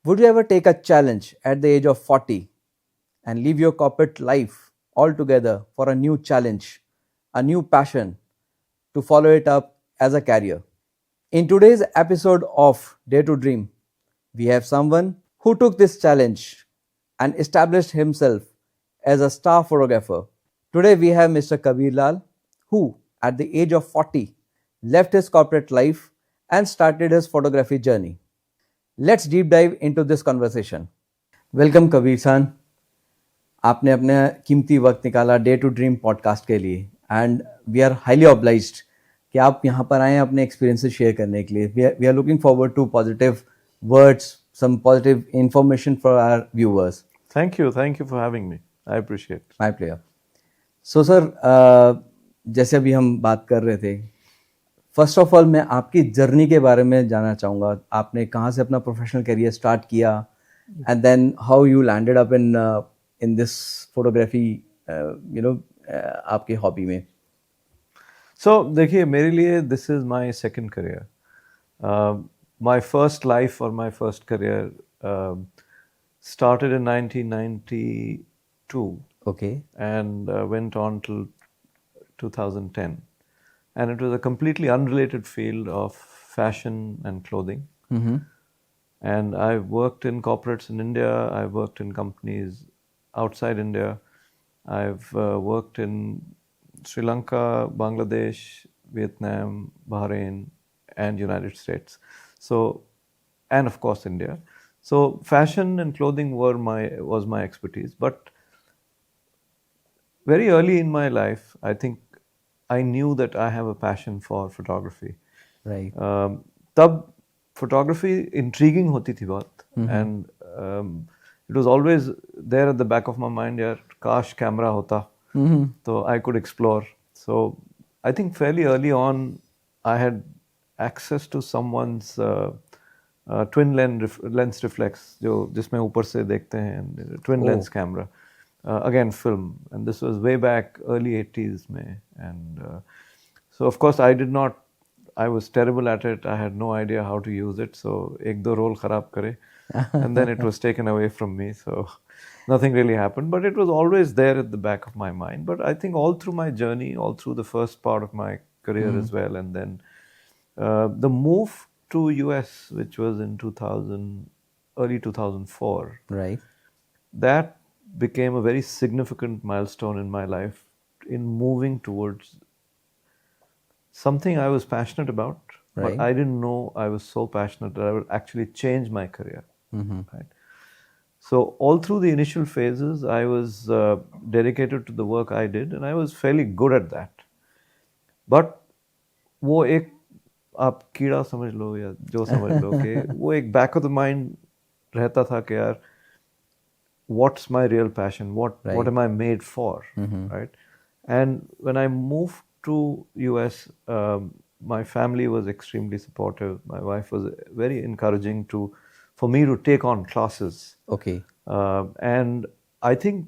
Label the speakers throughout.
Speaker 1: Would you ever take a challenge at the age of 40 and leave your corporate life altogether for a new challenge, a new passion to follow it up as a career? In today's episode of Dare to Dream, we have someone who took this challenge and established himself as a star photographer. Today we have Mr. Kabeer Lal, who at the age of 40 left his corporate life and started his photography journey. Let's deep dive into this conversation. Welcome Kabir सान, आपने अपना कीमती वक्त निकाला day to dream podcast के लिए and we are highly obliged कि आप यहाँ पर आए अपने एक्सपीरियंसेस शेयर करने के लिए. We are looking forward to positive words, some positive information for our viewers.
Speaker 2: Thank you for having me. I appreciate it.
Speaker 1: My player. So sir, जैसे अभी हम बात कर रहे थे, फर्स्ट ऑफ ऑल मैं आपकी जर्नी के बारे में जानना चाहूँगा. आपने कहाँ से अपना प्रोफेशनल करियर स्टार्ट किया and then how you landed up in this photography, आपके हॉबी में.
Speaker 2: So देखिए, मेरे लिए this is my second career. My first life or my first career started in 1992
Speaker 1: Okay.
Speaker 2: and went on till 2010. And it was a completely unrelated field of fashion and clothing.
Speaker 1: Mm-hmm.
Speaker 2: And I worked in corporates in India. I worked in companies outside India. I've worked in Sri Lanka, Bangladesh, Vietnam, Bahrain, and United States. So, and of course India. So, fashion and clothing was my expertise. But very early in my life, I think I knew that I have a passion for photography.
Speaker 1: Right.
Speaker 2: तब photography intriguing होती थी बहुत, and it was always there at the back of my mind, यार काश camera होता तो I could explore. So I think fairly early on I had access to someone's twin lens reflex, जो जिसमें ऊपर से देखते हैं, twin lens camera. Again film, and this was way back early 80s में, and so of course I was terrible at it. I had no idea how to use it, so एक दो roll खराब करे and then it was taken away from me, so nothing really happened, but it was always there at the back of my mind. But I think all through my journey, all through the first part of my career as well, and then the move to US, which was in 2000, early 2004,
Speaker 1: Right.
Speaker 2: that became a very significant milestone in my life in moving towards something I was passionate about,
Speaker 1: Right.
Speaker 2: but I didn't know I was so passionate that I would actually change my career. Right? So all through the initial phases, I was dedicated to the work I did, and I was fairly good at that. But वो एक आप कीड़ा समझ लो या जो समझ लो कि वो एक back of the mind रहता था कि यार what's my real passion, what am I made for, right? And when I moved to US, my family was extremely supportive. My wife was very encouraging for me to take on classes.
Speaker 1: Okay.
Speaker 2: And I think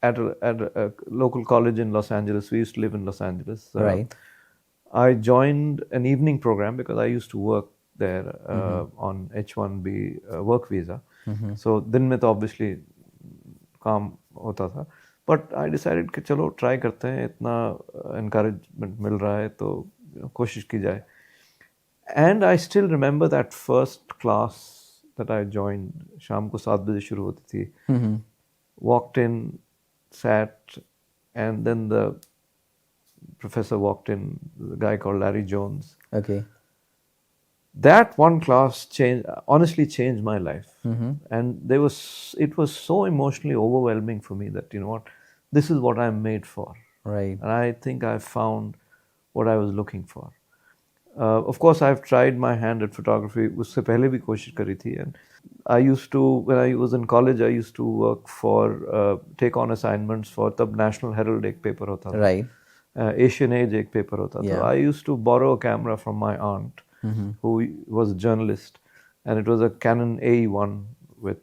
Speaker 2: at a local college in Los Angeles, we used to live in Los Angeles.
Speaker 1: Right.
Speaker 2: I joined an evening program because I used to work there on H1B work visa. So दिन में तो obviously काम होता था, but I decided कि चलो try करते हैं, इतना encouragement मिल रहा है तो कोशिश की जाए. And I still remember that first class that I joined. शाम को 7 बजे शुरू होती थी. Walked in, sat, and then the professor walked in, the guy called Larry Jones.
Speaker 1: Okay.
Speaker 2: That one class honestly changed my life. And it was so emotionally overwhelming for me that, you know what, this is what I'm made for.
Speaker 1: Right.
Speaker 2: And I think I found what I was looking for. Of course, I've tried my hand at photography. उससे पहले भी कोशिश करी थी. And I used to, when I was in college, I used to work for, take on assignments for तब National Herald एक paper होता था.
Speaker 1: Right.
Speaker 2: Asian Age एक paper होता था. I used to borrow a camera from my aunt, who was a journalist, and it was a Canon AE1 with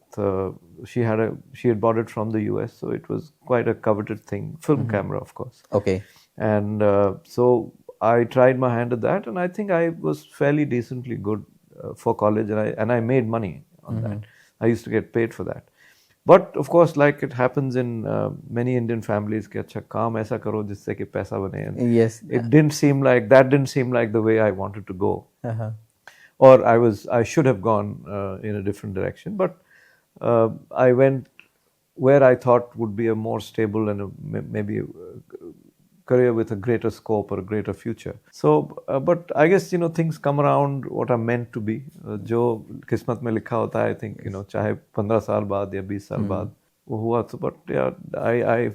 Speaker 2: she had bought it from the US, so it was quite a coveted thing, film camera, of course.
Speaker 1: Okay.
Speaker 2: And so I tried my hand at that, and I think I was fairly decently good for college, and I made money on that. I used to get paid for that. But of course, like it happens in many Indian families, कि अच्छा काम ऐसा करो जिससे कि पैसा बने. And
Speaker 1: Yes.
Speaker 2: it didn't seem like the way I wanted to go.
Speaker 1: Uh-huh.
Speaker 2: Or I should have gone in a different direction, but I went where I thought would be a more stable and maybe a career with a greater scope or a greater future. So, but I guess, things come around what are meant to be. जो किस्मत में लिखा होता है, I think, चाहे 15 साल बाद या 20 साल बाद वो हुआ तो, but yeah, I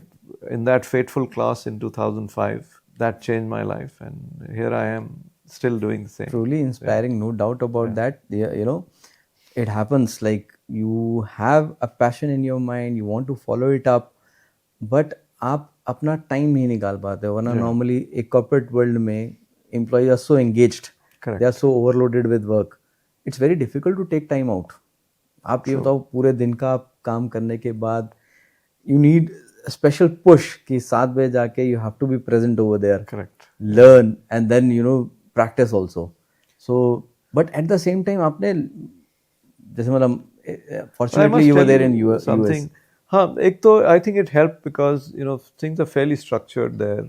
Speaker 2: in that fateful class in 2005, that changed my life, and here I am still doing the same.
Speaker 1: Truly inspiring, no doubt about that. It happens like you have a passion in your mind, you want to follow it up, but आप अपना time नहीं निकाल पाते, वरना normally एक corporate world में employees are so engaged, they are so overloaded with work, it's very difficult to take time out. आप ये बताओ, पूरे दिन का आप काम करने के बाद यू नीड स्पेशल पुश कि 7 बजे जाके you have to be present over there,
Speaker 2: correct,
Speaker 1: learn and then practice also. So, but at the same time, आपने जैसे मतलब fortunately you were there in US.
Speaker 2: Something, हाँ, एक तो I think it helped because things are fairly structured there.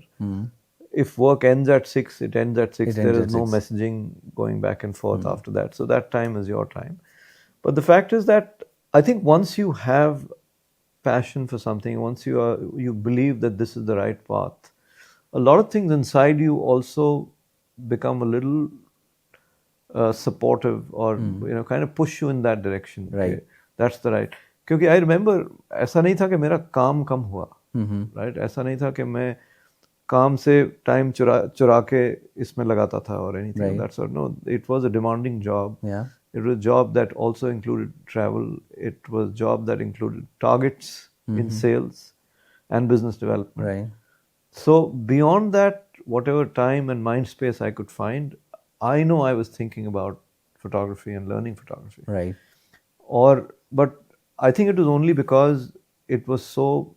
Speaker 2: If work ends at 6, it ends at 6. There is no messaging going back and forth after that. So that time is your time. But the fact is that I think once you have passion for something, once you believe that this is the right path, a lot of things inside you also become a little supportive or kind of push you in that direction.
Speaker 1: Right.
Speaker 2: Okay, that's the right. क्योंकि I remember ऐसा नहीं था कि मेरा काम कम हुआ, right? ऐसा नहीं था कि मैं काम से टाइम चुरा के इसमें लगाता था or anything of that sort. No, it was a demanding job.
Speaker 1: Yeah.
Speaker 2: It was a job that also included travel. It was a job that included targets in sales and business development.
Speaker 1: Right.
Speaker 2: So beyond that, whatever time and mind space I could find, I know I was thinking about photography and learning photography.
Speaker 1: Right.
Speaker 2: But I think it was only because it was so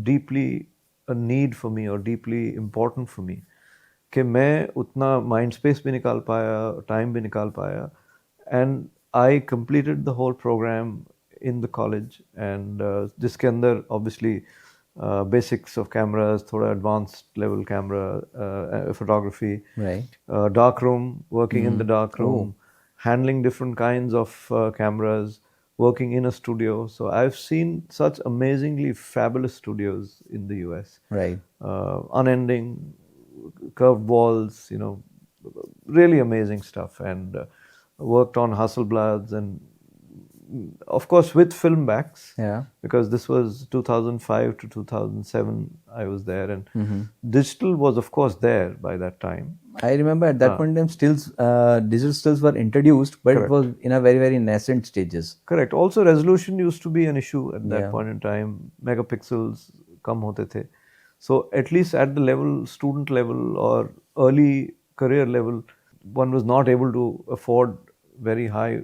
Speaker 2: deeply a need for me or deeply important for me कि मैं उतना mind space भी निकाल पाया, time भी निकाल पाया, and I completed the whole program in the college, and जिसके अंदर obviously basics of cameras, थोड़ा advanced level camera photography,
Speaker 1: right,
Speaker 2: dark room, working in the dark room, handling different kinds of cameras, working in a studio. So I've seen such amazingly fabulous studios in the US.
Speaker 1: Right.
Speaker 2: Unending, curved walls, really amazing stuff, and worked on Hasselblads and of course with film backs.
Speaker 1: Yeah.
Speaker 2: Because this was 2005 to 2007 I was there, and digital was of course there by that time.
Speaker 1: I remember at that point in time stills, digital stills were introduced, but
Speaker 2: Correct.
Speaker 1: it was in a very, very nascent stages.
Speaker 2: Correct. Also resolution used to be an issue at that point in time. Megapixels kam hote the. So at least at the level, student level or early career level, one was not able to afford very high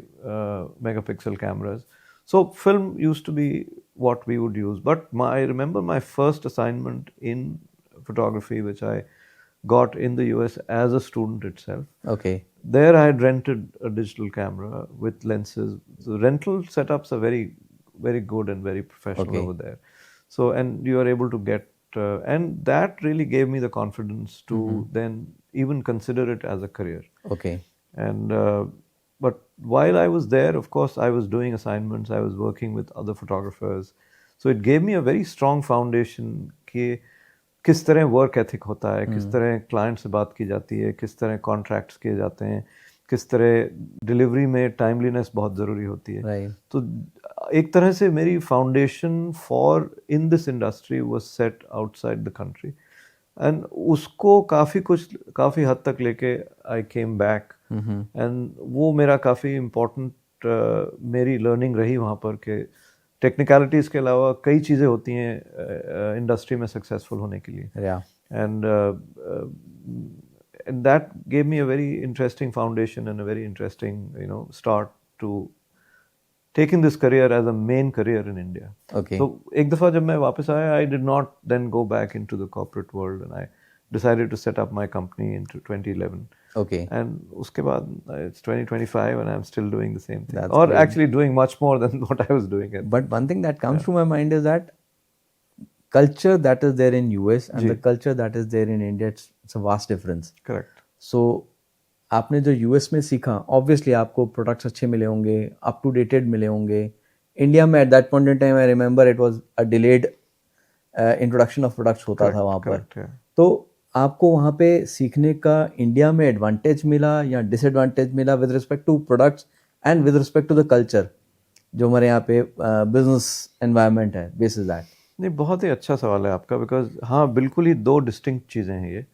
Speaker 2: megapixel cameras. So film used to be what we would use. But I remember my first assignment in photography, which I got in the US as a student itself.
Speaker 1: Okay.
Speaker 2: There I had rented a digital camera with lenses. The rental setups are very, very good and very professional over there. So, and you are able to get, and that really gave me the confidence to then even consider it as a career.
Speaker 1: Okay.
Speaker 2: And, but while I was there, of course, I was doing assignments, I was working with other photographers. So it gave me a very strong foundation कि किस तरह work ethic होता है, किस तरह client से बात की जाती है, किस तरह कॉन्ट्रैक्ट्स किए जाते हैं, किस तरह डिलीवरी में टाइमलीनेस बहुत ज़रूरी होती है.
Speaker 1: Right.
Speaker 2: तो एक तरह से मेरी foundation for in this industry was set outside the country, and उसको काफ़ी हद तक लेके आई केम बैक, एंड वो मेरा काफ़ी इम्पोर्टेंट मेरी लर्निंग रही वहाँ पर कि टेक्निकलिटीज़ के अलावा कई चीज़ें होती हैं इंडस्ट्री में सक्सेसफुल होने के लिए. And that gave me a very interesting foundation and a very interesting start to taking this career as a main career in India.
Speaker 1: Okay.
Speaker 2: So एक दफ़ा जब मैं वापस आया, I did not then go back into the corporate world, and I decided to set up my company into 2011.
Speaker 1: Okay.
Speaker 2: And उसके बाद it's 2025 and I'm still doing the same thing.
Speaker 1: That's
Speaker 2: Or
Speaker 1: great.
Speaker 2: actually doing much more than what I was doing.
Speaker 1: But one thing that comes to my mind is that culture that is there in US and the culture that is there in India, it's a vast difference.
Speaker 2: Correct.
Speaker 1: So आपने जो US में सीखा, obviously आपको products अच्छे मिले होंगे, up to dated मिले होंगे. इंडिया में eight that point in time I remember it was a delayed introduction of products होता था वहाँ पर. तो आपको वहाँ पे सीखने का इंडिया में एडवांटेज मिला या डिसएडवांटेज मिला with respect to products and with respect to the culture जो हमारे यहाँ पे बिजनेस एनवायरनमेंट है बेसिस दैट?
Speaker 2: नहीं, बहुत ही अच्छा सवाल है आपका, बिकॉज हाँ बिल्कुल ही दो डिस्टिंक्ट चीज़ें हैं ये.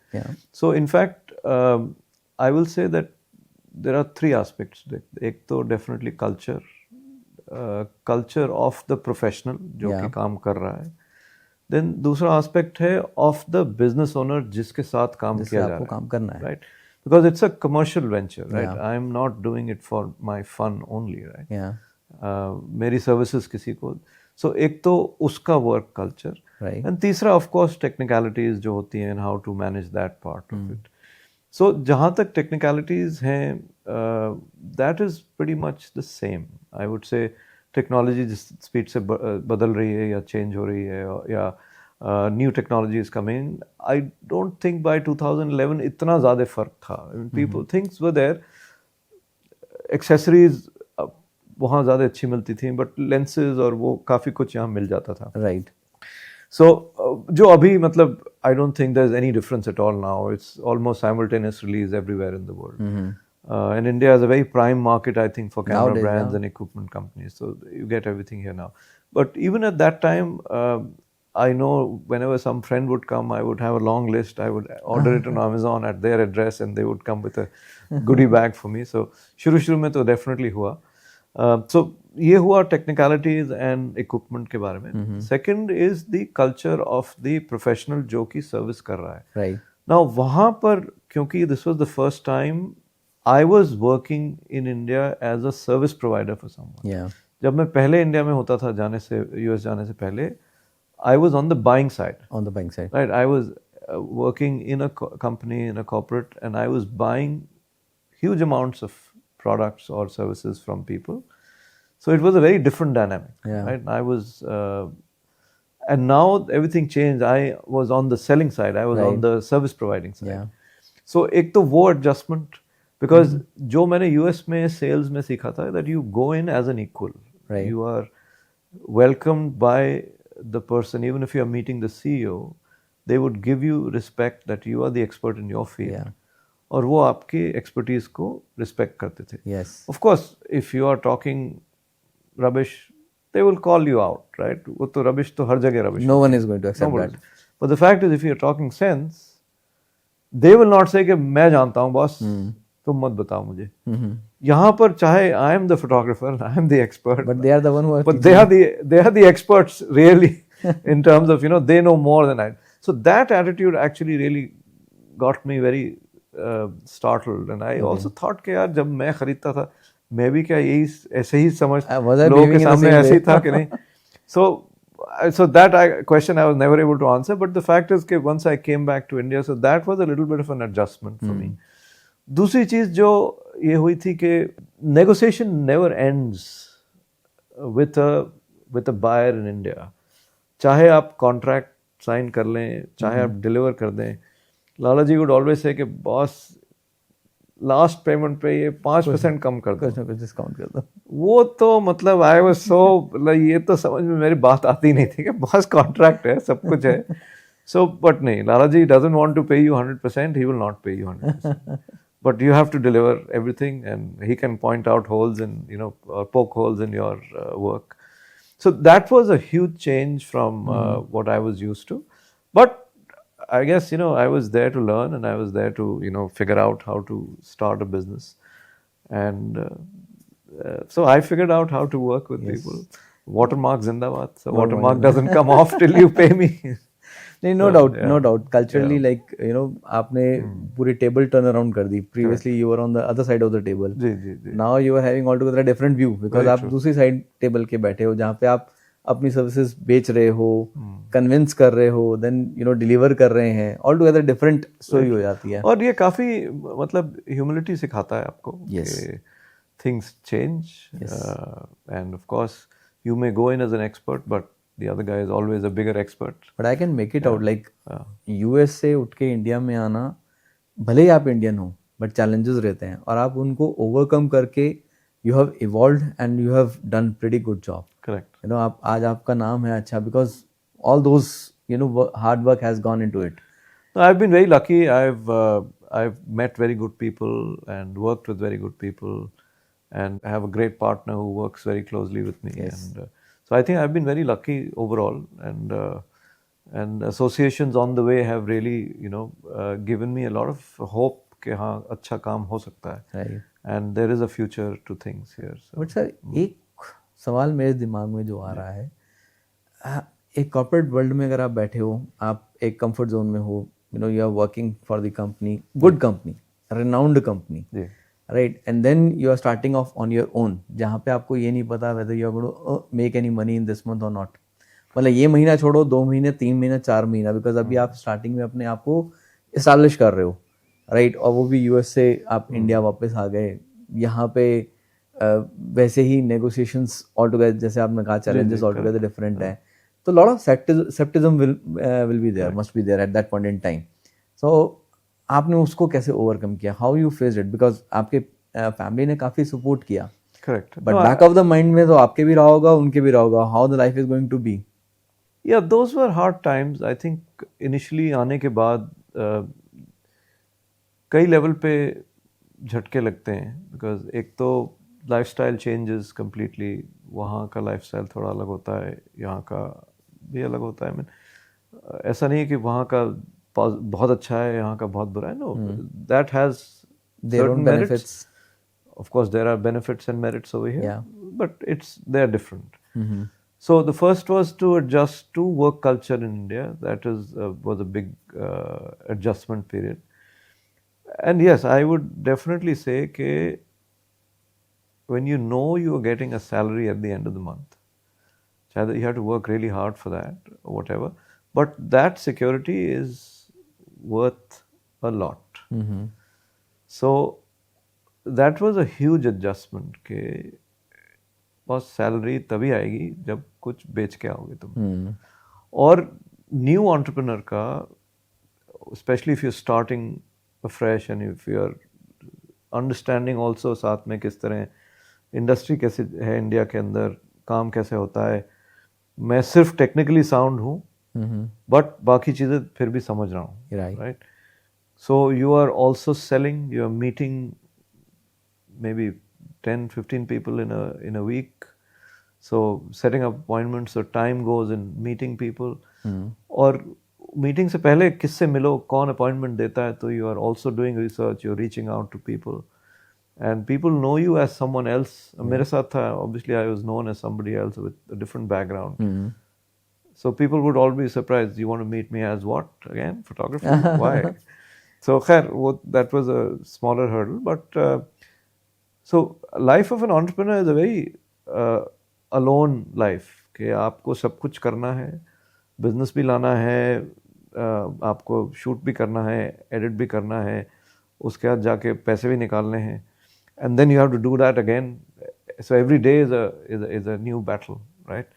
Speaker 2: So in fact I will say that there are three aspects. एक तो definitely culture of the professional जो कि काम कर रहा है. देन दूसरा एस्पेक्ट है ऑफ द बिजनेस ओनर जिसके साथ काम किया जा रहा है,
Speaker 1: काम करना है,
Speaker 2: right? Because it's a commercial venture, right? I am not doing it for my fun only, right? मेरी सर्विसेज किसी को. सो एक तो उसका वर्क कल्चर, एंड तीसरा ऑफ कोर्स टेक्निकलिटीज जो होती हैं, how to manage that part of it. So जहाँ तक टेक्निकलिटीज हैं, that is pretty much the same. I would say technology जिस स्पीड से बदल रही है या चेंज हो रही है, या new technology is coming, I don't think by 2011 इतना ज़्यादा फर्क था. People things were there, accessories वहाँ ज़्यादा अच्छी मिलती थी, बट लेंसेज और वो काफ़ी कुछ यहाँ मिल जाता था,
Speaker 1: राइट?
Speaker 2: सो जो अभी मतलब I don't think there is any difference at all now. It's almost simultaneous release everywhere in the world. And India is a very prime market, I think, for camera
Speaker 1: Nowadays,
Speaker 2: brands and equipment companies. So you get everything here now. But even at that time, I know whenever some friend would come, I would have a long list. I would order it on Amazon at their address, and they would come with a goodie bag for me. So शुरू में तो definitely हुआ. So ये हुआ technicalities and equipment के बारे में. Second is the culture of the professional जो कि service कर रहा है.
Speaker 1: Right.
Speaker 2: Now वहाँ पर क्योंकि this was the first time I was working in India as a service provider for someone.
Speaker 1: Yeah.
Speaker 2: जब मैं पहले इंडिया में होता था जाने से, यूएस जाने से पहले, I was on the buying side.
Speaker 1: On the buying side.
Speaker 2: Right. I was working in a company, in a corporate, and I was buying huge amounts of products or services from people. So it was a very different dynamic.
Speaker 1: Yeah.
Speaker 2: Right. And I was, and now everything changed. I was on the selling side. I was on the service providing side.
Speaker 1: Yeah.
Speaker 2: So एक तो वो adjustment. Because जो मैंने US में sales में सीखा था, that you go in as an equal.
Speaker 1: Right.
Speaker 2: You are welcomed by the person, even if you are meeting the CEO, they would give you respect that you are the expert in your field.
Speaker 1: Yeah.
Speaker 2: और वो आपकी expertise को respect करते थे.
Speaker 1: Yes.
Speaker 2: Of course, if you are talking rubbish, they will call you out, right? वो तो rubbish तो हर जगह rubbish.
Speaker 1: No one is going to accept that.
Speaker 2: But the fact is, if you are talking sense, they will not say कि मैं जानता हूँ boss. तुम मत बताओ मुझे. यहाँ पर चाहे I am the photographer, I am the expert,
Speaker 1: but they are the one who are.
Speaker 2: But they are the experts really in terms of, they know more than I. So that attitude actually really got me very startled, and I also thought कि यार जब मैं खरीदता था, मैं भी क्या यही ऐसे ही समझ लोगों के सामने ऐसे ही था कि नहीं. So that question I was never able to answer. But the fact is that once I came back to India, so that was a little bit of an adjustment for me. दूसरी चीज़ जो ये हुई थी कि negotiation never ends with a buyer in India. चाहे आप contract sign कर लें, चाहे आप deliver कर दें, लाला जी would always say कि boss last payment पे ये 5% कम कर दो,
Speaker 1: कुछ डिस्काउंट कर दो.
Speaker 2: वो तो मतलब I was so ये तो समझ में मेरी बात आती नहीं थी कि boss contract है, सब कुछ है. So but नहीं, लाला जी doesn't want to pay you 100%, he will not pay you 100%. But you have to deliver everything, and he can point out holes in, or poke holes in your work. So that was a huge change from what I was used to. But I guess, I was there to learn, and I was there to, figure out how to start a business. And so I figured out how to work with people. Watermark Zindabad. So watermark doesn't come off till you pay me.
Speaker 1: नहीं, no doubt, no doubt. Culturally, like, आपने पूरी table turn around कर दी. Previously, you were on the other side of the table.
Speaker 2: Ji.
Speaker 1: Now you are having altogether a different view, because आप दूसरी side table के बैठे हो, जहाँ पे आप अपनी सर्विसेज बेच रहे हो, कन्विंस कर रहे हो, देन डिलीवर कर रहे हैं, ऑल टुगेदर डिफरेंट स्टोरी हो जाती है.
Speaker 2: और ये काफी मतलब ह्यूमिलिटी सिखाता है आपको
Speaker 1: Yes.
Speaker 2: कि things change.
Speaker 1: Yes.
Speaker 2: And of course you may go in as an expert, but the other guy is always a bigger expert.
Speaker 1: But I can make it out. Like US से उठ के India में आना, भले ही आप Indian हो but challenges रहते हैं और आप उनको ओवरकम करके you have evolved and you have done pretty good job.
Speaker 2: Correct.
Speaker 1: आप आज आपका नाम है अच्छा because all those hard work has gone into it.
Speaker 2: No, I've been very lucky. I've met very good people and worked with very good people, and I have a great partner who works very closely with me.
Speaker 1: Yes.
Speaker 2: And so I think I've been very lucky overall. And associations on the way have really given me a lot of hope कि हाँ अच्छा काम हो सकता है.
Speaker 1: Right.
Speaker 2: And there is a future to things here. So,
Speaker 1: but sir एक सवाल मेरे दिमाग में जो आ रहा है, एक कॉर्पोरेट वर्ल्ड में अगर आप बैठे हो, आप एक कंफर्ट जोन में हो, you are working for the company, good company, renowned company, right, and then you are starting off on your own, जहाँ पे आपको ये नहीं पता whether you are going to make any money in this month और not. मतलब ये महीना छोड़ो, 2 महीने, 3 महीने, 4 महीना, बिकॉज अभी आप स्टार्टिंग में अपने आप को इस्टेब्लिश कर रहे हो, राइट, और वो भी यूएस से आप इंडिया वापस आ गए. यहाँ पे वैसे ही नेगोशिएशंस ऑल टुगेदर, जैसे आपने कहा, चैलेंजेस ऑल टुगेदर डिफरेंट है. तो lot of scepticism will be there, must be there at that point in time. So आपने उसको कैसे ओवरकम किया? How you faced it? Because आपके फैमिली ने काफी सपोर्ट किया.
Speaker 2: Correct.
Speaker 1: But back of the mind में तो आपके भी रहा होगा, उनके भी रहा होगा, how the life is going to be.
Speaker 2: Yeah, those were hard times. I think initially आने के बाद कई लेवल पे झटके लगते हैं, बिकॉज एक तो लाइफस्टाइल चेंजेस कम्प्लीटली. वहाँ का लाइफस्टाइल थोड़ा अलग होता है, यहाँ का भी अलग होता है. ऐसा नहीं है कि वहाँ का बहुत अच्छा है, यहाँ का बहुत बुरा है. No, that has
Speaker 1: their own benefits.
Speaker 2: Of course, there are benefits and merits over here,
Speaker 1: Yeah.
Speaker 2: but they're different. So the first was to adjust to work culture in India. That was a big adjustment period. And yes, I would definitely say that when you know you are getting a salary at the end of the month, you have to work really hard for that or whatever, but that security is worth a lot. So that was a huge adjustment कि बस salary तभी आएगी जब कुछ बेच के आओगे तुम. और न्यू एंटरप्रेन्योर का, specially if you starting fresh and if you are understanding also साथ में किस तरह इंडस्ट्री कैसे है इंडिया के अंदर, काम कैसे होता है. मैं सिर्फ टेक्निकली साउंड हूँ, बट बाकी चीज़ें फिर भी समझ रहा हूँ, right. So you are also selling, you are meeting maybe 10-15 people in a week, so setting up appointments, so time goes in meeting people. और मीटिंग से पहले किससे मिलो, कौन अपॉइंटमेंट देता है, तो you are also doing research, you are reaching out to people and people know you as someone else. मेरे साथ था, obviously I was known as somebody else with a different background. So people would all be surprised, you want to meet me as what again, photography? Why? So khair, that was a smaller hurdle, but so life of an entrepreneur is a very alone life कि आपको सब कुछ करना है, business भी लाना है, आपको शूट भी करना है, एडिट भी करना है, उसके बाद जाके पैसे भी निकालने हैं, and then you have to do that again. So every day is a new battle, right?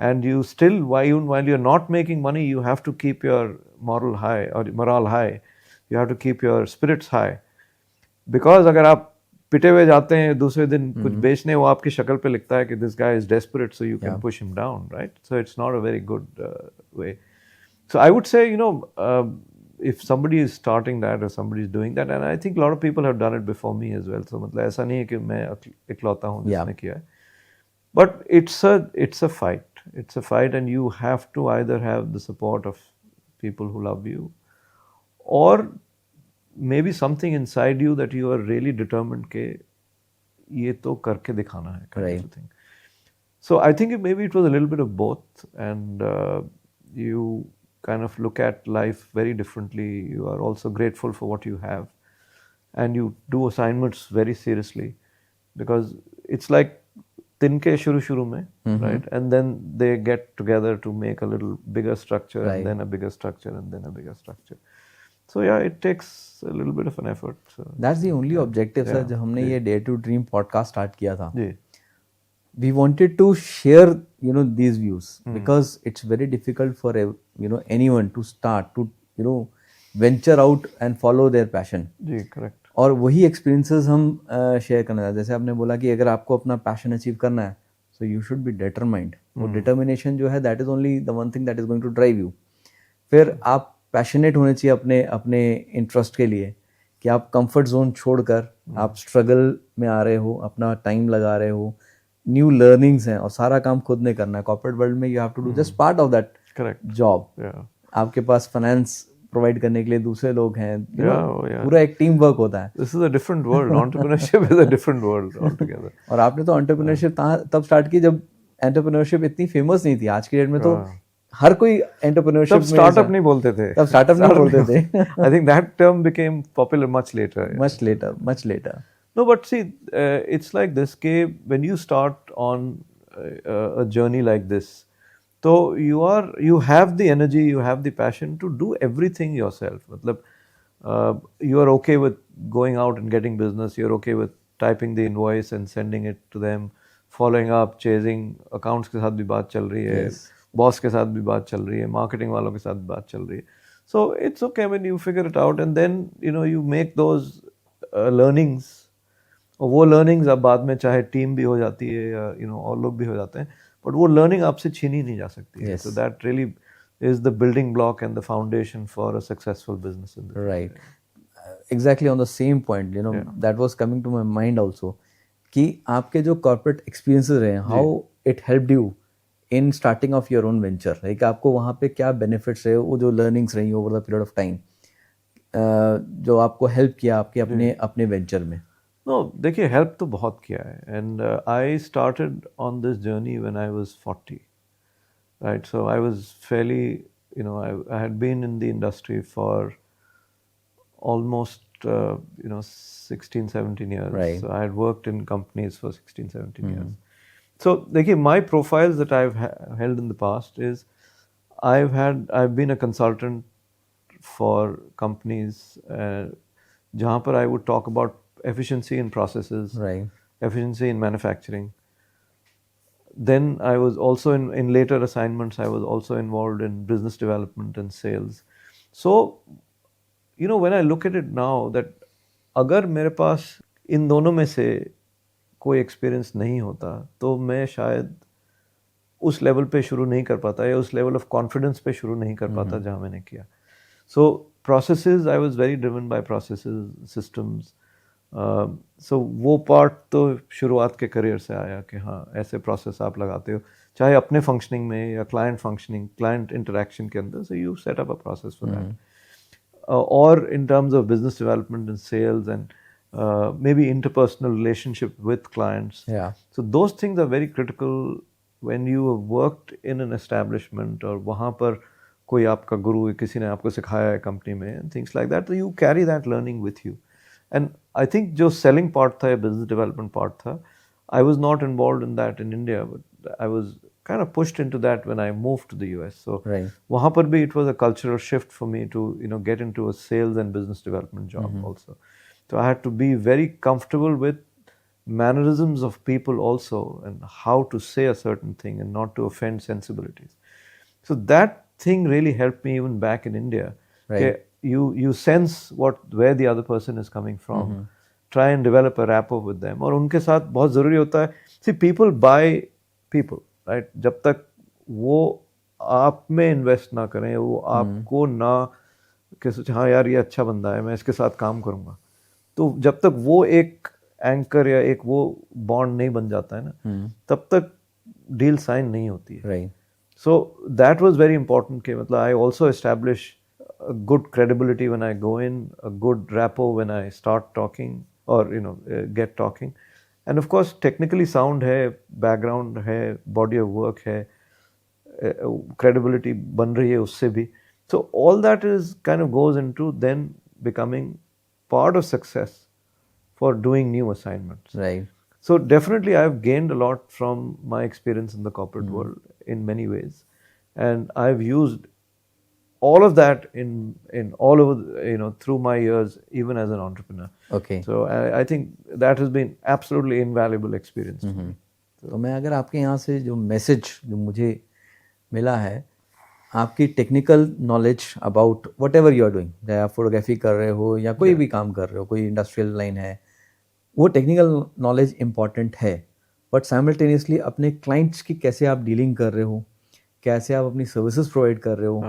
Speaker 2: And you still, while you're not making money, you have to keep your morale high. You have to keep your spirits high, because अगर आप पिटे हुए जाते हैं दूसरे दिन कुछ बेचने, वो आपकी शक्ल पे लिखता है कि this guy is desperate, so you can push him down, right. So it's not a very good way. So I would से if somebody is starting that or somebody is doing that, and I think a lot of people have done it before me as well, so मतलब ऐसा नहीं है कि मैं इकलौता हूँ जिसने किया है, but it's a fight and you have to either have the support of people who love you, or maybe something inside you that you are really determined के ये तो करके दिखाना है, kind of thing. So I think maybe it was a little bit of both, and you kind of look at life very differently. You are also grateful for what you have, and you do assignments very seriously, because it's like तिनके शुरू में, right? And then they get together to make a little bigger structure,
Speaker 1: Right.
Speaker 2: and then a bigger structure, and then a bigger structure. So yeah, it takes a little bit of an effort. So,
Speaker 1: That's the only objective, sir.
Speaker 2: yeah,
Speaker 1: जब हमने ये Dare to Dream podcast start किया था,
Speaker 2: जी,
Speaker 1: we wanted to share, these views because it's very difficult for anyone to start to venture out and follow their passion.
Speaker 2: Ji, correct.
Speaker 1: और वही experiences हम share करना चाहते हैं. जैसे आपने बोला कि अगर आपको अपना पैशन अचीव करना है, so you should be determined. वो डिटर्मिनेशन जो है, that is only the one thing that is going to drive you. फिर आप पैशनेट होने चाहिए अपने इंटरेस्ट के लिए, कि आप कंफर्ट जोन छोड़कर आप स्ट्रगल में आ रहे हो, अपना टाइम लगा रहे हो, न्यू लर्निंग्स हैं और सारा काम खुद ने करना है. कॉर्पोरेट वर्ल्ड में you have to do just part of that
Speaker 2: Correct.
Speaker 1: Job.
Speaker 2: Yeah.
Speaker 1: आपके पास फाइनेंस प्रोवाइड करने के लिए दूसरे लोग हैं.
Speaker 2: Yeah.
Speaker 1: पूरा एक टीम वर्क होता है.
Speaker 2: This is a different world. Entrepreneurship is a different world altogether.
Speaker 1: और आपने तो एंटरप्रेन्योरशिप तब स्टार्ट की जब एंटरप्रेन्योरशिप इतनी फेमस नहीं थी. आज की डेट में तो हर कोई एंटरप्रेन्योरशिप
Speaker 2: तब स्टार्टअप नहीं बोलते थे.
Speaker 1: तब स्टार्टअप नहीं बोलते थे.
Speaker 2: I think that term became popular much later.
Speaker 1: much later.
Speaker 2: No, but see, it's like this. When you start on a journey like this, so you have the energy, you have the passion to do everything yourself. मतलब, you are okay with going out and getting business. You're okay with typing the invoice and sending it to them, following up, chasing accounts के साथ भी बात चल रही है, boss के साथ भी बात चल रही है, marketing वालों के साथ भी बात चल रही है. So it's okay when you figure it out, and then you make those learnings. और वो learnings अब बाद में चाहे टीम भी हो जाती है या और लोग भी हो जाते हैं, but वो learning आपसे छीनी नहीं जा सकती है. So that really is the building block and the foundation for a successful business in this.
Speaker 1: Right. Exactly on the same point, that was coming to my mind also, कि आपके जो corporate experiences रहे हैं, how it helped you in starting off your own venture. Like आपको वहाँ पे क्या benefits रहे, वो जो learnings रही over the period of time, जो आपको help किया आपके अपने venture में.
Speaker 2: No, देखिए, help तो बहुत किया है. And I started on this journey when I was 40. Right, so I was fairly, I had been in the industry for almost 16, 17 years.
Speaker 1: Right.
Speaker 2: So I had worked in companies for 16, 17 years. So देखिए, my profiles that I've held in the past is I've been a consultant for companies जहाँ पर I would talk about efficiency in processes,
Speaker 1: Right.
Speaker 2: efficiency in manufacturing. Then I was also in later assignments, I was also involved in business development and sales. So, when I look at it now, that अगर मेरे पास इन दोनों में से कोई experience नहीं होता, तो मैं शायद उस लेवल पे शुरू नहीं कर पाता या उस लेवल ऑफ कॉन्फिडेंस पे शुरू नहीं कर पाता जहाँ मैंने किया. So processes, I was very driven by processes, systems. So वो पार्ट तो शुरुआत के करियर से आया कि हाँ, ऐसे प्रोसेस आप लगाते हो, चाहे अपने फंक्शनिंग में या क्लाइंट इंटरेक्शन के अंदर. So you set up a process for that. Or in terms of business development and sales and maybe interpersonal relationship with clients.
Speaker 1: Yeah.
Speaker 2: So those things are very critical when you have worked in an establishment और वहाँ पर कोई आपका गुरु, किसी ने आपको सिखाया है कंपनी में, and things like that. So you carry that learning with you. And I think जो selling part था या business development part था, I was not involved in that in India, but I was kind of pushed into that when I moved to the US. So
Speaker 1: Right.
Speaker 2: वहाँ पर भी it was a cultural shift for me to get into a sales and business development job also. So I had to be very comfortable with mannerisms of people also and how to say a certain thing and not to offend sensibilities. So that thing really helped me even back in India.
Speaker 1: Right.
Speaker 2: Okay, you sense where the other person is coming from. Try and develop a rapport with them. और उनके साथ बहुत ज़रूरी होता है. See, people buy people, right? जब तक वो आप में इन्वेस्ट ना करें, वो आपको ना कि सोचे हाँ यार ये अच्छा बंदा है, मैं इसके साथ काम करूँगा, तो जब तक वो एक एंकर या एक वो बॉन्ड नहीं बन जाता है ना, तब तक डील साइन नहीं होती है.
Speaker 1: Right.
Speaker 2: So that was very important कि मतलब I also establish a good credibility when I go in, a good rapport when I start talking or get talking, and of course technically sound है, background है, body of work है, credibility बन रही है उससे भी. So all that is kind of goes into then becoming part of success for doing new assignments.
Speaker 1: Right.
Speaker 2: So definitely I've gained a lot from my experience in the corporate world in many ways, and I've used all of that in all over through my years even as an entrepreneur.
Speaker 1: Okay.
Speaker 2: So I think that has been absolutely invaluable experience for me.
Speaker 1: तो मैं अगर आपके यहाँ से जो message जो मुझे मिला है, आपकी technical knowledge about whatever you are doing, चाहे आप फोटोग्राफी कर रहे हो या कोई भी काम कर रहे हो, कोई इंडस्ट्रियल लाइन है, वो टेक्निकल नॉलेज इम्पॉर्टेंट है, बट साइमल्टेनियसली अपने क्लाइंट्स की कैसे आप डीलिंग कर रहे हो, कैसे आप अपनी सर्विसेज प्रोवाइड कर रहे हो,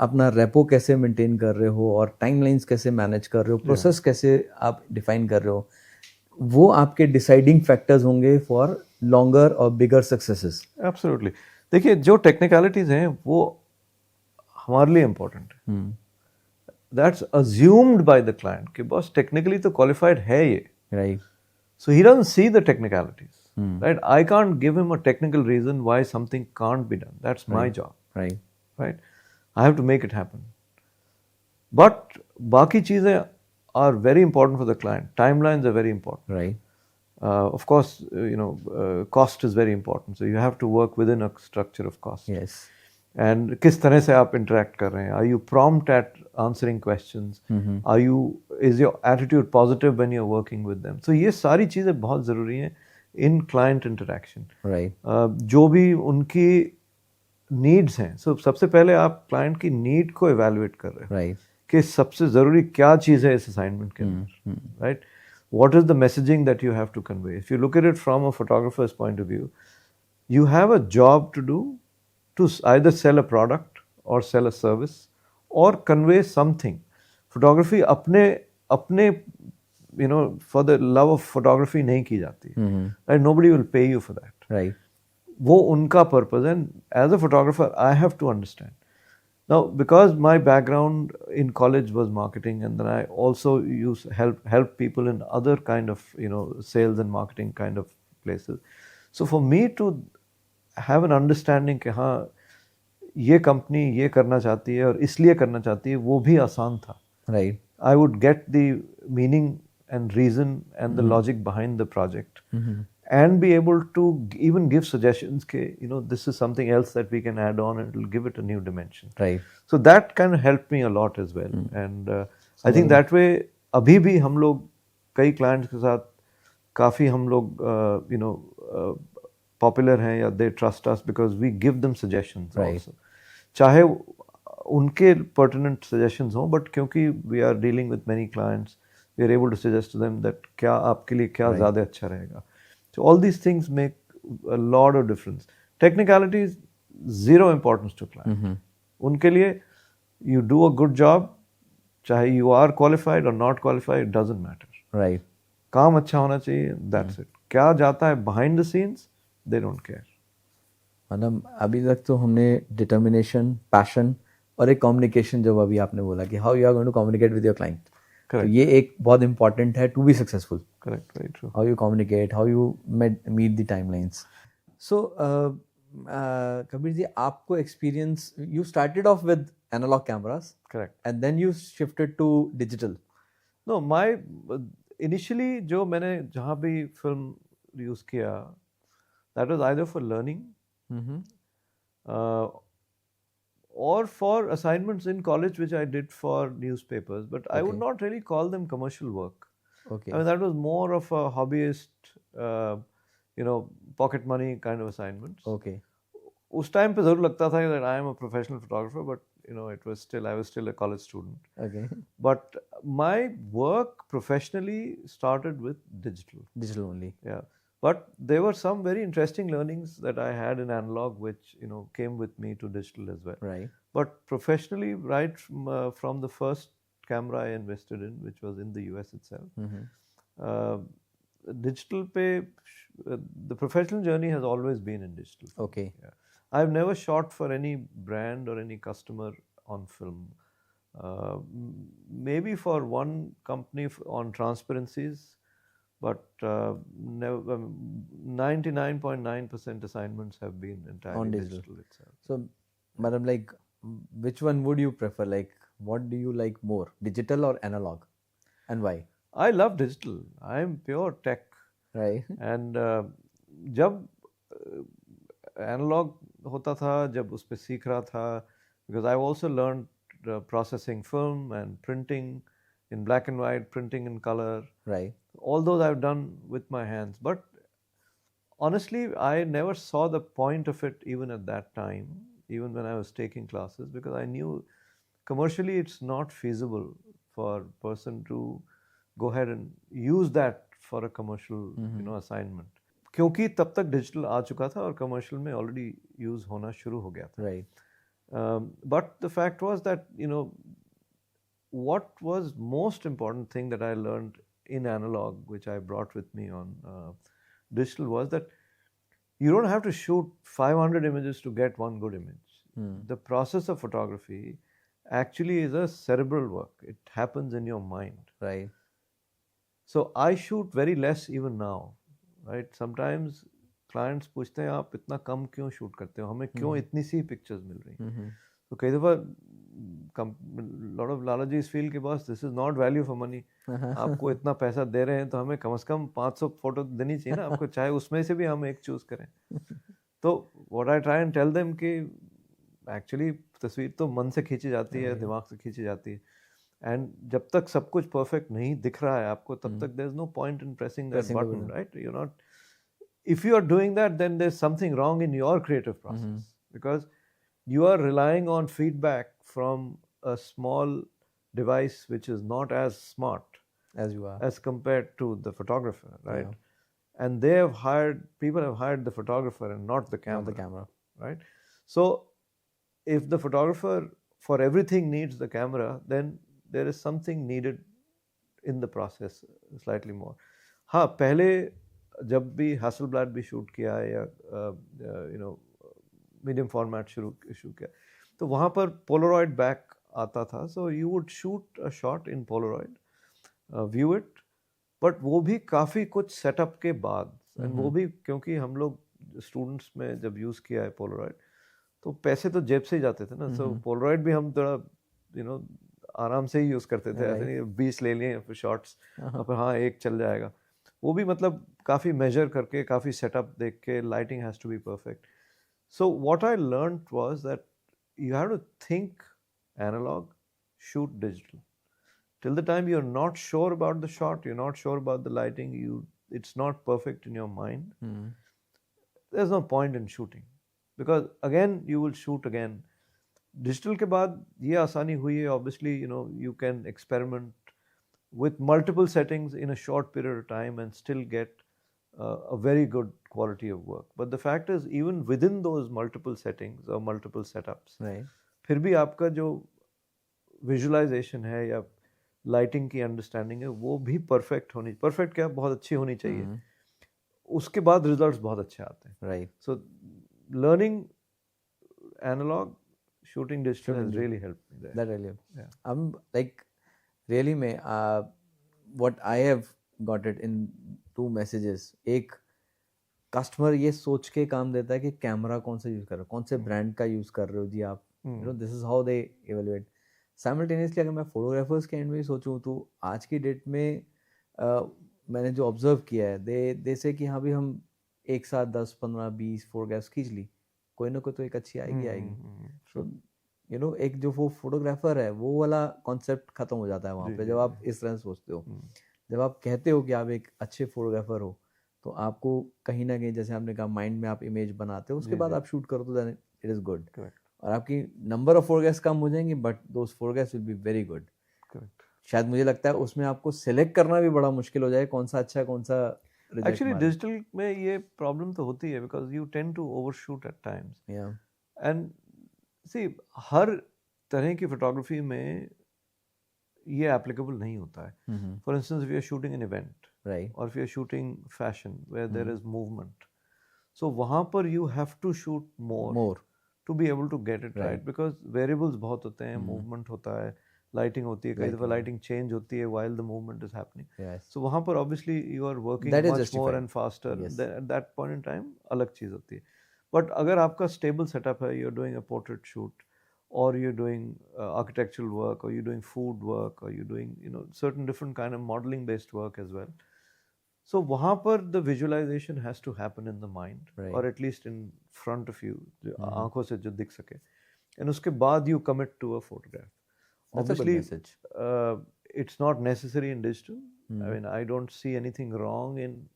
Speaker 1: अपना रेपो कैसे मेंटेन कर रहे हो और टाइमलाइंस कैसे मैनेज कर रहे हो, प्रोसेस कैसे आप डिफाइन कर रहे हो, वो आपके डिसाइडिंग फैक्टर्स होंगे फॉर लॉन्गर और बिगर सक्सेसेस.
Speaker 2: एब्सोल्युटली. देखिए, जो टेक्निकलिटीज हैं वो हमारे लिए इम्पोर्टेंट है. That's assumed by the client कि बस टेक्निकली तो क्वालिफाइड है ये,
Speaker 1: right.
Speaker 2: so he doesn't see the technicalities. Right? I can't give him a technical reason why something can't be done. That's my job.
Speaker 1: Right.
Speaker 2: Right? I have to make it happen. But बाकी चीजें are very important for the client. Timelines are very important.
Speaker 1: Right.
Speaker 2: Of course, cost is very important. So you have to work within a structure of cost.
Speaker 1: Yes.
Speaker 2: And किस तरह से आप interact कर रहे हैं? Are you prompt at answering questions? Is your attitude positive when you're working with them? So ये सारी चीजें बहुत जरूरी हैं in client interaction.
Speaker 1: Right.
Speaker 2: जो भी उनकी needs हैं, so सबसे पहले आप client की need को evaluate कर रहे हैं.
Speaker 1: Right.
Speaker 2: कि सबसे जरूरी क्या चीज है इस assignment के अंदर, right? What is the messaging that you have to convey? If you look at it from a photographer's point of view, you have a job to do to either sell a product or sell a service or convey something. Photography अपने for the love of photography नहीं की जाती है. Right? Nobody will pay you for that.
Speaker 1: Right.
Speaker 2: वो उनका purpose, and as a photographer I have to understand. Now, because my background in college was marketing, and then I also help people in other kind of sales and marketing kind of places. So for me to have an understanding कि हाँ ये company ये करना चाहती है और इसलिए करना चाहती है, वो भी आसान था.
Speaker 1: Right.
Speaker 2: I would get the meaning and reason and the logic behind the project, and be able to even give suggestions कि this is something else that we can add on and it will give it a new dimension.
Speaker 1: Right.
Speaker 2: So that kind of helped me a lot as well. And I think that way अभी भी हम लोग कई clients के साथ काफ़ी हम लोग popular हैं, या they trust us because we give them suggestions.
Speaker 1: Right.
Speaker 2: Also. चाहे उनके pertinent suggestions हों, but क्योंकि we are dealing with many clients, we are able to suggest to them that क्या आपके लिए क्या ज़्यादा अच्छा रहेगा. So all these things make a lot of difference. Technicality is zero importance to client. उनके लिए you do a good job, चाहे you are qualified or not qualified, it doesn't matter.
Speaker 1: Right.
Speaker 2: काम अच्छा होना चाहिए, that's it. क्या जाता है behind the scenes, they don't care.
Speaker 1: मतलब अभी तक तो हमने डिटर्मिनेशन, पैशन और एक कम्युनिकेशन, जब अभी आपने बोला कि how you are going to communicate with your client, तो ये एक बहुत इंपॉर्टेंट है to be successful.
Speaker 2: Correct, very true.
Speaker 1: How you communicate, how you meet the timelines. So, Kabeer ji, आपको experience, you started off with analog cameras.
Speaker 2: Correct.
Speaker 1: And then you shifted to digital.
Speaker 2: No, my initially जो मैंने जहाँ भी film use किया, that was either for learning, or for assignments in college which I did for newspapers, but I would not really call them commercial work.
Speaker 1: Okay.
Speaker 2: I mean, that was more of a hobbyist, pocket money kind of assignments.
Speaker 1: Okay.
Speaker 2: उस time पे ज़रूर लगता था that I am a professional photographer, but I was still a college student.
Speaker 1: Okay.
Speaker 2: But my work professionally started with digital.
Speaker 1: Digital only.
Speaker 2: Yeah. But there were some very interesting learnings that I had in analog, which came with me to digital as well.
Speaker 1: Right.
Speaker 2: But professionally, right from the first camera I invested in, which was in the US itself, digital the professional journey has always been in digital.
Speaker 1: Okay.
Speaker 2: Yeah. I've never shot for any brand or any customer on film. Maybe for one company on transparencies, but 99.9% assignments have been entirely
Speaker 1: on digital
Speaker 2: itself.
Speaker 1: So, madam, like, which one would you prefer? Like, what do you like more, digital or analog, and why?
Speaker 2: I love digital. I am pure tech.
Speaker 1: Right.
Speaker 2: And जब analogue होता था, जब उस पर सीख रहा था, because I also learn processing film and printing in black and white, printing in color.
Speaker 1: Right.
Speaker 2: All those I've done with my hands. But honestly, I never saw the point of it even at that time, even when I was taking classes, because I knew commercially it's not feasible for a person to go ahead and use that for a commercial assignment. क्योंकि तब तक digital आ चुका था और commercial में already use होना शुरू हो गया था.
Speaker 1: Right.
Speaker 2: But the fact was that, what was most important thing that I learned in analog, which I brought with me on digital, was that you don't have to shoot 500 images to get one good image. The process of photography actually is a cerebral work. It happens in your mind.
Speaker 1: Right.
Speaker 2: So I shoot very less even now, right? Sometimes clients पूछते हैं आप इतना कम क्यों shoot करते हो, हमें क्यों इतनी सी पिक्चर्स मिल रही. तो कई दफ़ा लॉट ऑफ लालजीज फील के boss this is not value for money. आपको इतना पैसा दे रहे हैं तो हमें कम से कम 500 फोटो देनी चाहिए ना आपको, चाहे उसमें से भी हम एक चूज करें. तो what I try and tell them कि एक्चुअली तस्वीर तो मन से खींची जाती है, दिमाग से खींची जाती है, एंड जब तक सब कुछ परफेक्ट नहीं दिख रहा है आपको, तब तक there is no point in pressing that button, right? You not, if you are doing that, then there's something wrong in your creative process, because you are relying on feedback from a small device which is not as smart
Speaker 1: As you are.
Speaker 2: as compared to the photographer, right?
Speaker 1: Yeah.
Speaker 2: And people have hired the photographer and not the camera.
Speaker 1: Not the camera.
Speaker 2: Right? So if the photographer for everything needs the camera, then there is something needed in the process slightly more. हाँ, पहले जब भी Hasselblad भी shoot किया है या medium format शुरू किया, तो वहाँ पर पोलरॉइड बैक आता था. So you would shoot a shot in Polaroid, view it, but वो भी काफ़ी कुछ सेटअप के बाद, एंड वो भी क्योंकि हम लोग स्टूडेंट्स में जब यूज़ किया है पोलरॉइड, तो पैसे तो जेब से ही जाते थे ना. सो पोलरॉइड भी हम थोड़ा आराम से ही यूज़ करते थे, ऐसे नहीं 20 ले लिए फिर शॉट्स और फिर हाँ एक चल जाएगा. वो भी मतलब काफ़ी मेजर करके, काफ़ी सेटअप देख के, lighting has to be perfect. So what I learned was that you have to think analog, shoot digital. Till the time you're not sure about the shot, you're not sure about the lighting, it's not perfect in your mind, there's no point in shooting, because again you will shoot again. Digital के बाद ये आसानी हुई है, obviously you can experiment with multiple settings in a short period of time and still get a very good quality of work. But the fact is, even within those multiple settings or multiple setups,
Speaker 1: Right.
Speaker 2: फिर भी आपका जो visualization है या lighting की understanding है, वो भी परफेक्ट क्या, बहुत अच्छी होनी चाहिए. उसके बाद रिजल्ट्स बहुत अच्छे आते हैं.
Speaker 1: Right.
Speaker 2: So learning analog, shooting digital has really helped me there.
Speaker 1: That really.
Speaker 2: Yeah.
Speaker 1: I'm like really में what I have got it in 2 messages. एक कस्टमर ये सोच के काम देता है कि कैमरा कौन सा यूज कर रहे हो, कौन से ब्रांड का यूज कर रहे हो जी आप, this is how they evaluate. Simultaneously अगर मैं फोटोग्राफर्स के एंड में सोचूं तो आज की डेट में मैंने जो ऑब्जर्व किया है, दे से कि हाँ भी हम एक साथ 10 15 20 फोटोग्राफ्स खींच ली, कोई ना कोई तो एक अच्छी आएगी. सो एक जो वो फोटोग्राफर है वो वाला कॉन्सेप्ट खत्म हो जाता है वहाँ पे जब आप इस तरह से सोचते हो. जब आप कहते हो कि आप एक अच्छे फोटोग्राफर हो, तो आपको कहीं ना कहीं, जैसे आपने कहा, माइंड में आप इमेज बनाते हो, उसके बाद आप शूट करो तो देन इट इज गुड. और आपकी नंबर ऑफ फोटोग्राफ्स कम हो जाएंगी, but those photographs will be very good. शायद मुझे लगता है उसमें आपको सेलेक्ट करना भी बड़ा मुश्किल हो जाए, कौन सा अच्छा कौन सा रिजेक्ट.
Speaker 2: एक्चुअली डिजिटल में ये प्रॉब्लम तो होती है, because you tend to overshoot at times. And see, हर तरह की फोटोग्राफी में ये एप्लीकेबल नहीं होता है. For instance, if you are shooting an event,
Speaker 1: right,
Speaker 2: और if you are shooting fashion where there is movement, so वहाँ पर you have to shoot more to be able to get it right, because variables बहुत होते हैं, movement होता है, lighting होती है, कई दफ़ा lighting change होती है while the movement is happening. So वहाँ पर obviously you are working much more and faster. At that point in time अलग चीज़ होती है. But अगर आपका stable setup है, you're doing a portrait shoot, or you're doing architectural work, or you're doing food work, or you're doing certain different kind of modeling based work as well. So वहाँ पर the visualization has to happen in the mind,
Speaker 1: Right.
Speaker 2: or at least in front of you, जो आँखों से जो दिख सके, and उसके बाद you commit to a photograph.
Speaker 1: That's a good
Speaker 2: Obviously,
Speaker 1: message.
Speaker 2: it's not necessary in digital. I mean, I don't see anything wrong in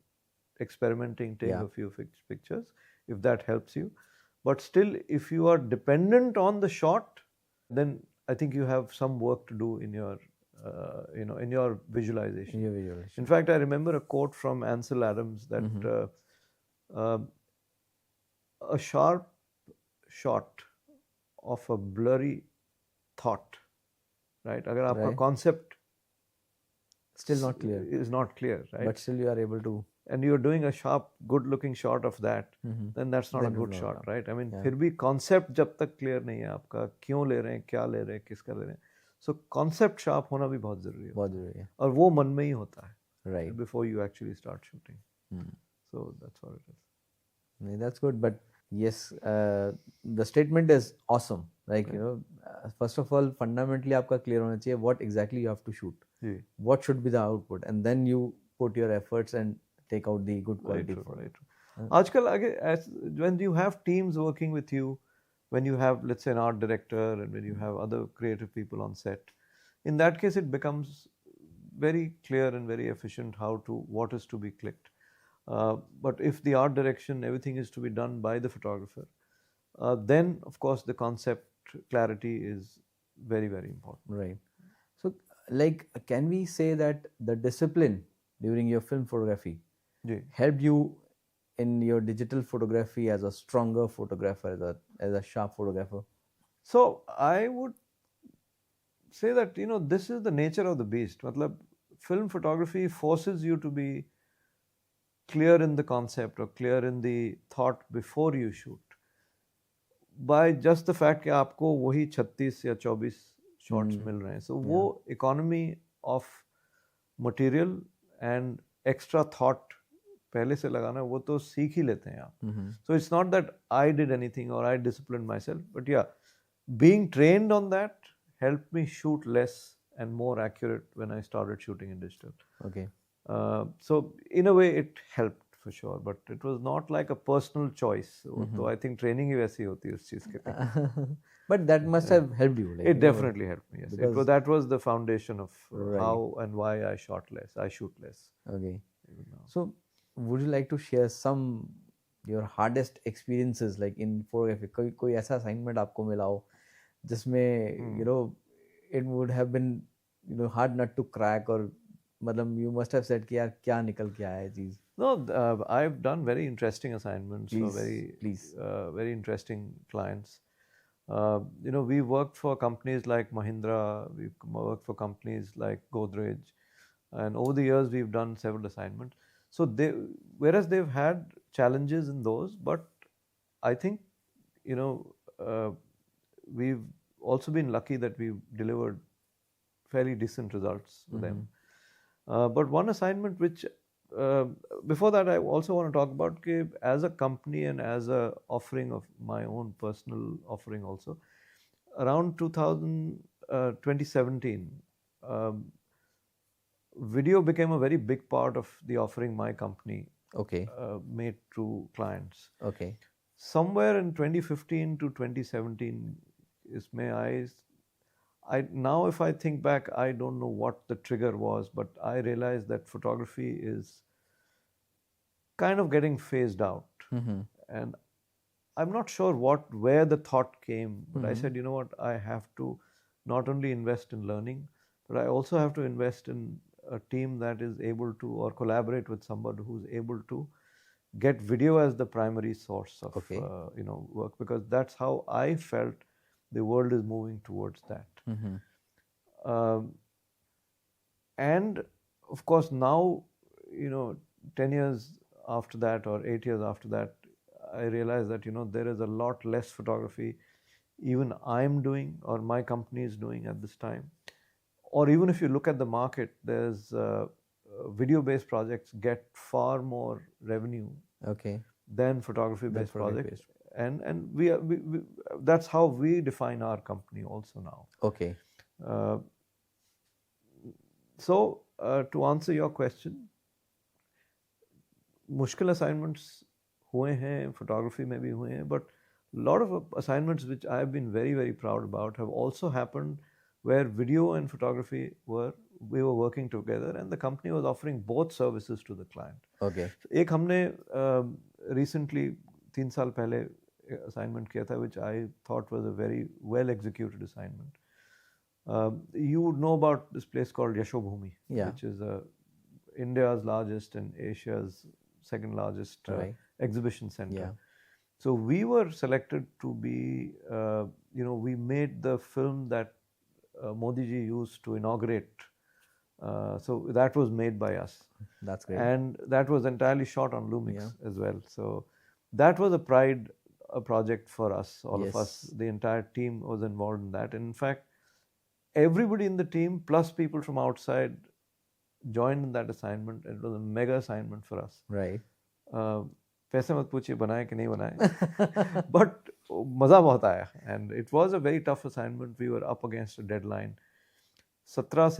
Speaker 2: experimenting, taking
Speaker 1: Yeah.
Speaker 2: a few pictures, if that helps you. But still, if you are dependent on the shot, then I think you have some work to do in your, in your visualization.
Speaker 1: Your visualization.
Speaker 2: In fact, I remember a quote from Ansel Adams that uh, a sharp shot of a blurry thought, right? अगर आपका
Speaker 1: Right.
Speaker 2: concept
Speaker 1: Still not clear.
Speaker 2: is not clear, right?
Speaker 1: But still you are able to.
Speaker 2: And you're doing a sharp, good-looking shot of that, then that's not
Speaker 1: Then
Speaker 2: a
Speaker 1: it's
Speaker 2: good
Speaker 1: not
Speaker 2: shot,
Speaker 1: enough.
Speaker 2: right? I mean,
Speaker 1: Yeah.
Speaker 2: फिर भी concept जब तक clear नहीं है आपका, क्यों ले रहे हैं, क्या ले रहे हैं, किसका ले रहे हैं, so concept sharp होना भी बहुत जरूरी है.
Speaker 1: बहुत जरूरी है.
Speaker 2: और वो मन में ही होता है.
Speaker 1: Right.
Speaker 2: Before you actually start shooting. So that's what it is.
Speaker 1: Yeah, that's good. But yes, the statement is awesome. Like, you know, first of all, fundamentally आपका clear होना चाहिए what exactly you have to shoot.
Speaker 2: Ji.
Speaker 1: What should be the output, and then you put your efforts and take out the good quality.
Speaker 2: Very true, very true. आजकल when you have teams working with you, when you have, let's say, an art director, and when you have other creative people on set, in that case it becomes very clear and very efficient what is to be clicked. But if the art direction, everything is to be done by the photographer, then of course the concept clarity is very, very important.
Speaker 1: Right. So, like, can we say that the discipline during your film photography
Speaker 2: ji.
Speaker 1: helped you in your digital photography as a stronger photographer, as a sharp photographer?
Speaker 2: So I would say that, this is the nature of the beast. मतलब film photography forces you to be clear in the concept or clear in the thought before you shoot. By just the fact कि आपको वही 36 या 24 shots मिल रहे हैं. So वो economy of material and extra thought पहले से लगाना वो तो सीख ही लेते हैं आप. So it's not that I did anything or I disciplined myself, but yeah, being trained on that helped me shoot less and more accurate when I started shooting in digital.
Speaker 1: Okay.
Speaker 2: So in a way it helped for sure, but it was not like a personal choice. So I think training ही वैसी होती है उस चीज के लिए.
Speaker 1: But that must have helped you. Like,
Speaker 2: It definitely helped me. Yes, that was the foundation of how and why I shot less. I shoot less.
Speaker 1: Okay. So, would you like to share some your hardest experiences like in photography? कोई ऐसा assignment आपको मिला हो जिसमें you know it would have been hard not to crack, or मतलब you must have said कि यार क्या निकल के आया है चीज.
Speaker 2: No, I've done very interesting assignments for
Speaker 1: Please.
Speaker 2: very interesting clients. We worked for companies like Mahindra, we've worked for companies like Godrej, and over the years we've done several assignments. So whereas they've had challenges in those, but I think, we've also been lucky that we've delivered fairly decent results for them. But one assignment which, before that, I also want to talk about as a company and as a offering of my own personal offering also, around 2017, video became a very big part of the offering my company made to clients.
Speaker 1: Okay.
Speaker 2: Somewhere in 2015 to 2017 is now if I think back, I don't know what the trigger was, but I realized that photography is kind of getting phased out. And I'm not sure where the thought came, but I said, you know what, I have to not only invest in learning, but I also have to invest in a team that is able to, or collaborate with somebody who's able to get video as the primary source of work, because that's how I felt the world is moving towards that. And of course now, 10 years after that or 8 years after that, I realized that there is a lot less photography even I'm doing or my company is doing at this time. Or even if you look at the market, there's video-based projects get far more revenue than photography-based projects. And we that's how we define our company also now.
Speaker 1: Okay.
Speaker 2: So to answer your question, मुश्किल assignments हुए हैं, photography में भी हुए हैं, but a lot of assignments which I have been very, very proud about have also happened where video and photography we were working together and the company was offering both services to the client.
Speaker 1: Okay.
Speaker 2: So, एक हमने recently 3 साल पहले assignment किया था which I thought was a very well executed assignment. You would know about this place called Yashobhumi,
Speaker 1: Yeah.
Speaker 2: which is India's largest and Asia's second largest
Speaker 1: Right.
Speaker 2: exhibition center.
Speaker 1: Yeah.
Speaker 2: So we were selected to be, we made the film that Modi ji used to inaugurate. So that was made by us.
Speaker 1: That's great.
Speaker 2: And that was entirely shot on Lumix as well. So that was a project for us, all of us. The entire team was involved in that. And in fact, everybody in the team plus people from outside joined in that assignment. It was a mega assignment for us.
Speaker 1: Right.
Speaker 2: पैसे मत पूछिए बनाए कि नहीं बनाए but मज़ा बहुत आया and it was a very tough assignment. We were up against a deadline. 17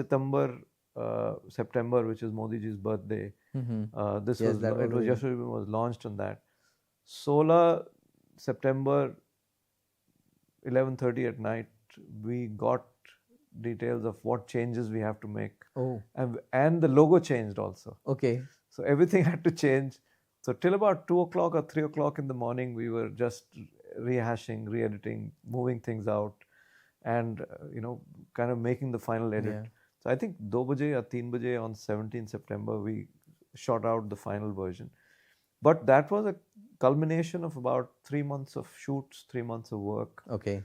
Speaker 2: September, which is Modi ji's birthday. This was launched on that. 16 September, 11:30 at night, we got details of what changes we have to make.
Speaker 1: Oh.
Speaker 2: And the logo changed also.
Speaker 1: Okay.
Speaker 2: So everything had to change. So till about 2 o'clock or 3 o'clock in the morning, we were just rehashing, re-editing, moving things out, and kind of making the final edit.
Speaker 1: Yeah.
Speaker 2: So I think 2 baje or 3 baje on 17 September, we shot out the final version. But that was a culmination of about 3 months of shoots, 3 months of work.
Speaker 1: Okay.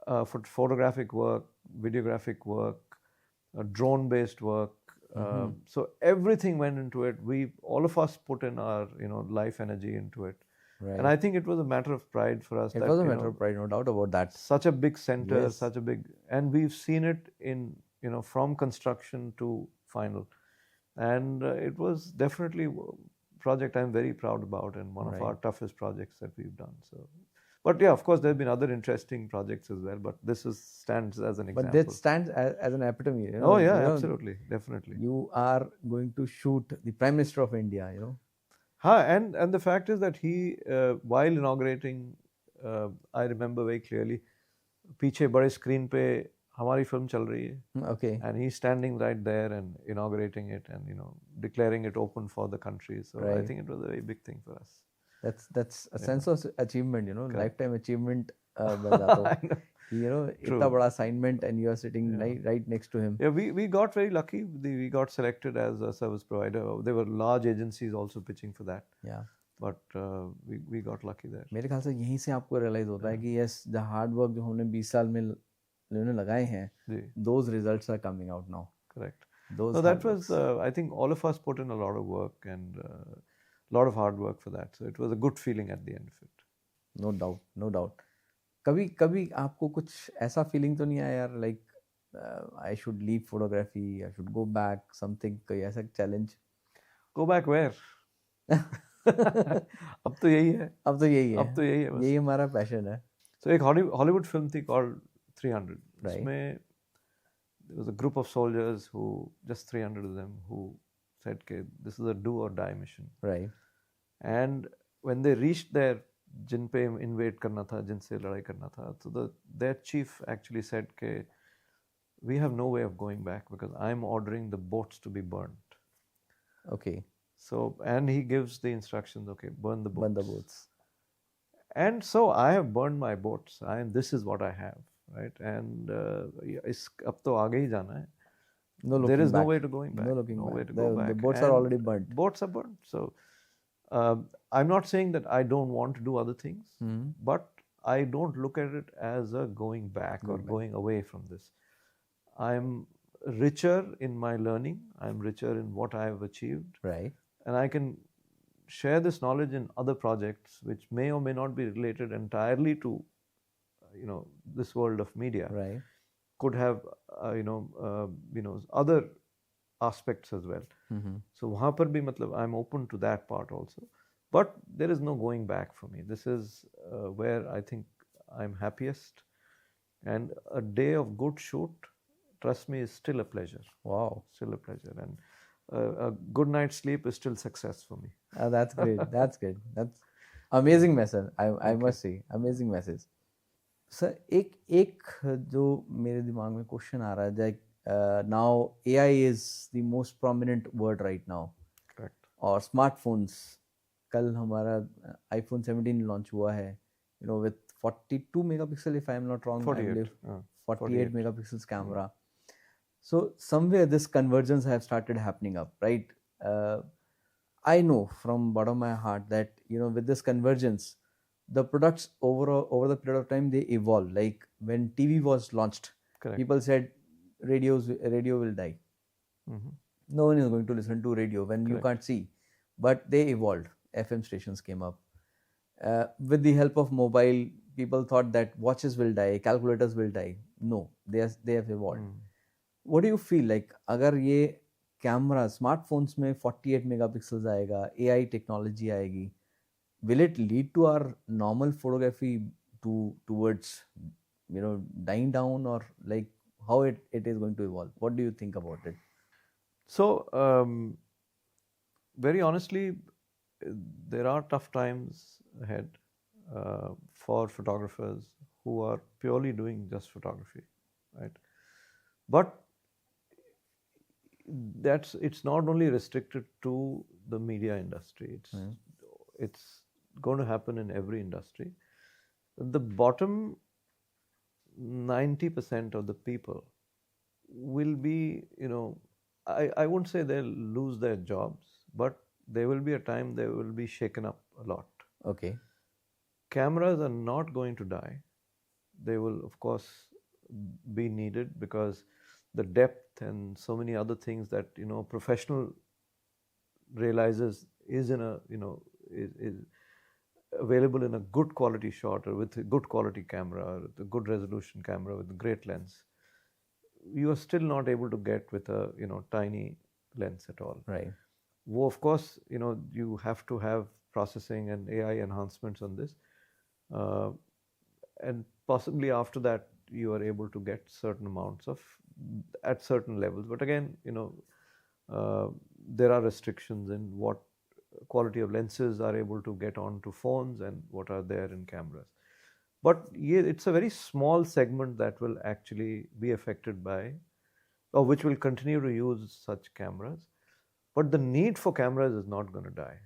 Speaker 2: For photographic work, videographic work, drone-based work. So everything went into it. All of us put in our life energy into it. Right. And I think it was a matter of pride for us.
Speaker 1: It was a matter of pride, no doubt about that.
Speaker 2: Such a big center, and we've seen it in from construction to final, and it was definitely a project I'm very proud about and one of our toughest projects that we've done. So. But yeah, of course, there have been other interesting projects as well. But this stands as an example.
Speaker 1: But that stands as an epitome.
Speaker 2: Oh yeah, absolutely, definitely.
Speaker 1: You are going to shoot the Prime Minister of India.
Speaker 2: And the fact is that he, while inaugurating, I remember very clearly, पीछे बड़े screen पे हमारी film चल रही है.
Speaker 1: Okay.
Speaker 2: And he's standing right there and inaugurating it and declaring it open for the country. So I think it was a very big thing for us.
Speaker 1: That's a sense of achievement, lifetime achievement. इतना बड़ा assignment and you are sitting right next to him.
Speaker 2: Yeah, we got very lucky. We got selected as a service provider. There were large agencies also pitching for that.
Speaker 1: Yeah.
Speaker 2: But we got lucky there.
Speaker 1: मेरे ख्याल से यहीं से आपको realize होता है कि yes, the hard work जो हमने 20 साल में लगाए हैं, those results are coming out now.
Speaker 2: Correct. So that was, I think all of us put in a lot of work and a lot of hard work for that. So it was a good feeling at the end of it.
Speaker 1: No doubt. कभी आपको कुछ ऐसा feeling तो नहीं आया यार, like I should leave photography, I should go back, something, कोई ऐसा challenge?
Speaker 2: Go back where? अब तो यही है
Speaker 1: यही हमारा passion है.
Speaker 2: So एक Hollywood film थी called 300.
Speaker 1: Right.
Speaker 2: उसमें there was a group of soldiers just 300 of them who said that this is a do or die mission.
Speaker 1: Right.
Speaker 2: And when they reached there, जिन पे invade करना था, जिनसे लड़ाई करना था, so their chief actually said that we have no way of going back because I'm ordering the boats to be burnt.
Speaker 1: Okay.
Speaker 2: So, and he gives the instructions, okay, burn the boats.
Speaker 1: Burn the boats.
Speaker 2: And so I have burned my boats, and this is what I have, right? And अब तो आगे ही जाना है. There is no way to going back.
Speaker 1: No looking back.
Speaker 2: Way to go back.
Speaker 1: The boats are already burnt.
Speaker 2: Boats are burnt. So I'm not saying that I don't want to do other things, but I don't look at it as a going back or going away from this. I'm richer in my learning. I'm richer in what I have achieved.
Speaker 1: Right.
Speaker 2: And I can share this knowledge in other projects which may or may not be related entirely to, this world of media.
Speaker 1: Right.
Speaker 2: Could have, other aspects as well. So वहाँ पर भी मतलब I'm open to that part also. But there is no going back for me. This is where I think I'm happiest. And a day of good shoot, trust me, is still a pleasure.
Speaker 1: Wow.
Speaker 2: Still a pleasure. And a good night's sleep is still success for me.
Speaker 1: That's great. That's good. That's amazing message. I
Speaker 2: Thank you.
Speaker 1: must say, amazing message. Sir एक एक जो मेरे दिमाग में question आ रहा है, like now AI is the most prominent word right now,
Speaker 2: Correct.
Speaker 1: और smartphones, कल हमारा आईफोन 17 लॉन्च हुआ है, you know, with 42 megapixel, if I am not wrong, I
Speaker 2: 48.
Speaker 1: Believe 48
Speaker 2: 48.
Speaker 1: megapixels camera. So somewhere this convergence have started happening up, right? I know from bottom of my heart that, you know, with this convergence, the products over the period of time they evolve. Like when TV was launched,
Speaker 2: Correct.
Speaker 1: people said radio will die. No one is going to listen to radio when you can't see, but they evolved. FM stations came up. With the help of mobile, people thought that watches will die, calculators will die. No, they have evolved. What do you feel like अगर ये camera smartphones में 48 megapixels आएगा, AI technology आएगी, will it lead to our normal photography towards, you know, dying down, or like how it is going to evolve? What do you think about it?
Speaker 2: So, very honestly, there are tough times ahead for photographers who are purely doing just photography, right? But it's not only restricted to the media industry. It's going to happen in every industry. The bottom 90% of the people will be, you know, I won't say they'll lose their jobs, but there will be a time they will be shaken up a lot.
Speaker 1: Okay.
Speaker 2: Cameras are not going to die. They will, of course, be needed because the depth and so many other things that, you know, professional realizes is in a, you know, is available in a good quality shot, or with a good quality camera, or with a good resolution camera with a great lens. You are still not able to get with a, you know, tiny lens at all.
Speaker 1: Right.
Speaker 2: Well, of course, you know, you have to have processing and AI enhancements on this, and possibly after that you are able to get certain amounts of at certain levels. But again, you know, there are restrictions in what quality of lenses are able to get onto phones and what are there in cameras. But yeah, it's a very small segment that will actually be affected by, or which will continue to use such cameras. But the need for cameras is not going to die.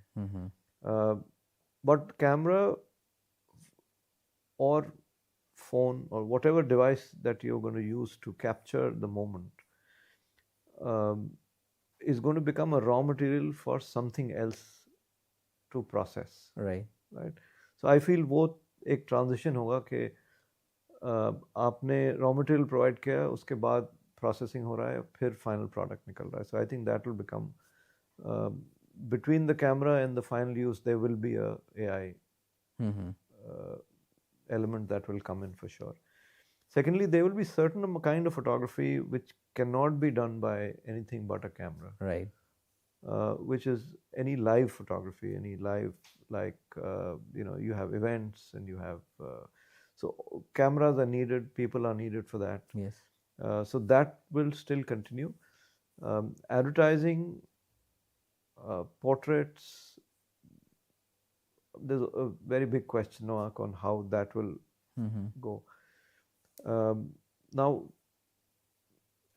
Speaker 2: But camera or phone or whatever device that you're going to use to capture the moment is going to become a raw material for something else to process.
Speaker 1: Right.
Speaker 2: Right. So I feel वो एक transition होगा कि आपने raw material provide किया, उसके बाद processing हो रहा है, फिर final product निकल रहा है. So I think that will become between the camera and the final use there will be a AI element that will come in for sure. Secondly, there will be certain kind of photography which cannot be done by anything but a camera.
Speaker 1: Right.
Speaker 2: Which is any live photography, any live, like, you know, you have events and you have, so cameras are needed, people are needed for that.
Speaker 1: Yes.
Speaker 2: So that will still continue. Advertising, portraits, there's a very big question mark on how that will go. Now,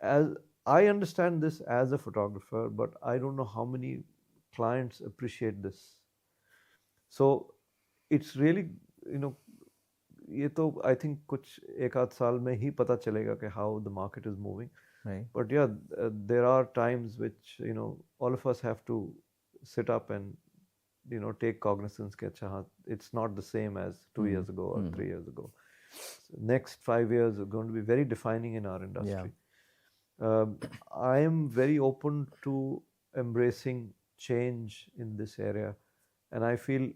Speaker 2: as I understand this as a photographer, but I don't know how many clients appreciate this. So it's really, you know, ये तो I think कुछ एक आध साल में ही पता चलेगा कि how the market is moving.
Speaker 1: Right.
Speaker 2: But yeah, there are times which, you know, all of us have to sit up and, you know, take cognizance कि अच्छा हाँ, it's not the same as 2 years ago or 3 years ago. So next 5 years are going to be very defining in our industry. I am very open to embracing change in this area, and I feel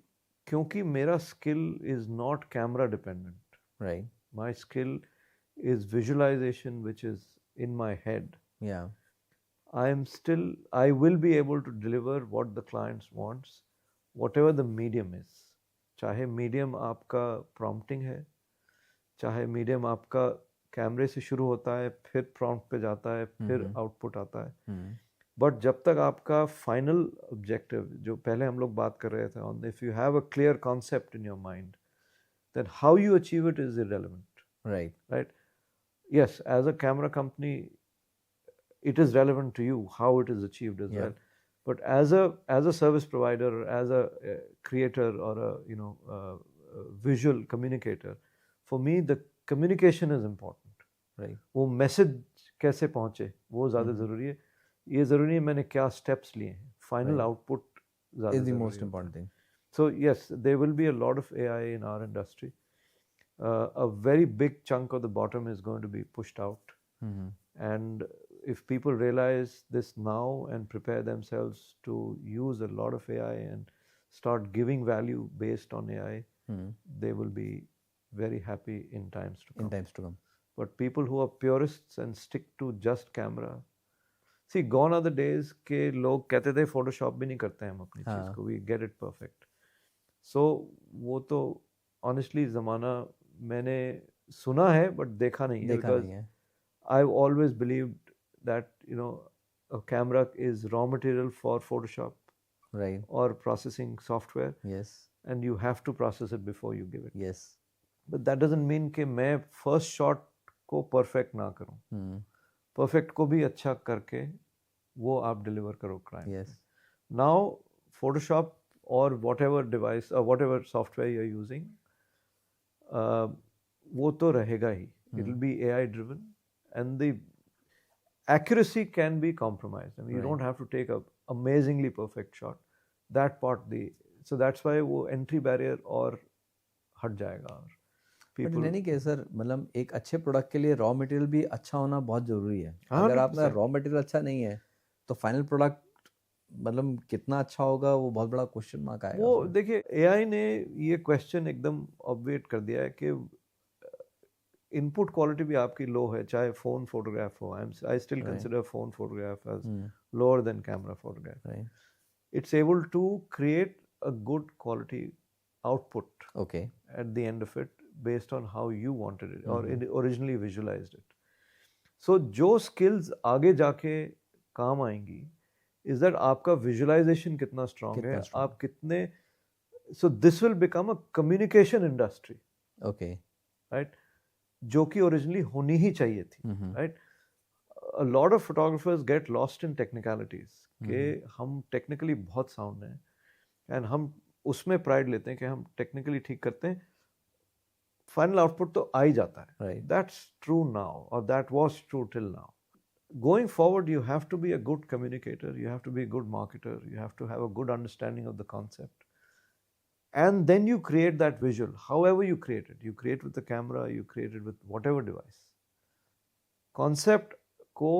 Speaker 2: क्योंकि मेरा skill is not camera dependent.
Speaker 1: Right.
Speaker 2: My skill is visualization, which is in my head.
Speaker 1: Yeah.
Speaker 2: I will be able to deliver what the clients wants, whatever the medium is. चाहे medium आपका prompting है, चाहे medium आपका कैमरे से शुरू होता है, फिर prompt पे जाता है, फिर output आता है. बट जब तक आपका फाइनल ऑब्जेक्टिव जो पहले हम लोग बात कर रहे थे on, if you have a clear concept in your mind, then how you achieve it is irrelevant.
Speaker 1: Right.
Speaker 2: Right? Yes, as a camera company, it is relevant to you how it is achieved as well. But as a service provider, as a creator or a visual communicator, for me the communication is important.
Speaker 1: Right.
Speaker 2: वो message कैसे पहुंचे वो ज़्यादा ज़रूरी है. ये ज़रूरी है मैंने क्या स्टेप्स लिए हैं. फाइनल आउटपुट ज़्यादा
Speaker 1: is the
Speaker 2: ज़रूरी
Speaker 1: most
Speaker 2: है.
Speaker 1: important thing.
Speaker 2: So yes, there will be a lot of AI in our industry. A very big chunk of the bottom is going to be pushed out. And if people realize this now and prepare themselves to use a lot of AI and start giving value based on AI, they will be very happy in times to come.
Speaker 1: In times to come.
Speaker 2: But people who are purists and stick to just camera, see, gone are the days के लोग कहते थे Photoshop भी नहीं करते हैं हम अपनी चीज़ को, we get it perfect. So वो तो honestly ज़माना मैंने सुना है but देखा नहीं है, because I've always believed that a camera is raw material for Photoshop,
Speaker 1: right,
Speaker 2: or processing software.
Speaker 1: Yes.
Speaker 2: And you have to process it before you give it.
Speaker 1: Yes.
Speaker 2: But that doesn't mean कि मैं first shot को perfect ना करूं. Perfect को भी अच्छा करके वो आप deliver करो client.
Speaker 1: Yes.
Speaker 2: Now Photoshop or whatever device or whatever software you're using, वो तो रहेगा ही. It will be AI driven, and the accuracy can be compromised. I mean, you don't have to take a amazingly perfect shot. That part so that's why वो entry barrier और हट जाएगा. और
Speaker 1: But in any case, sir, मतलब एक अच्छे product के लिए रॉ मटेरियल भी अच्छा होना बहुत जरूरी है. अगर आपका रॉ मटेरियल अच्छा नहीं है तो फाइनल प्रोडक्ट मतलब कितना अच्छा होगा वो बहुत बड़ा क्वेश्चन मार्क आएगा.
Speaker 2: वो देखिए एआई ने ये क्वेश्चन एकदम ऑब्विएट कर दिया है कि इनपुट क्वालिटी भी आपकी लो है, चाहे फोन फोटोग्राफ हो. I still consider phone photograph as lower than camera photograph. It's able to create a good quality output.
Speaker 1: Okay.
Speaker 2: At the end of it, based on how you wanted it or originally visualized it. So जो skills आगे जाके काम आएंगी is that आपका visualization कितना strong है, आप कितने. So this will become a communication industry.
Speaker 1: Okay.
Speaker 2: Right? जो कि originally होनी ही चाहिए थी. Right? A lot of photographers get lost in technicalities. कि हम technically बहुत sound हैं and हम उसमें pride लेते हैं कि हम technically ठीक करते हैं. Final output तो आ ही जाता है.
Speaker 1: Right.
Speaker 2: That's true now, or that was true till now. Going forward, you have to be a good communicator. You have to be a good marketer. You have to have a good understanding of the concept. And then you create that visual. However you create it. You create with the camera. You create it with whatever device. Concept को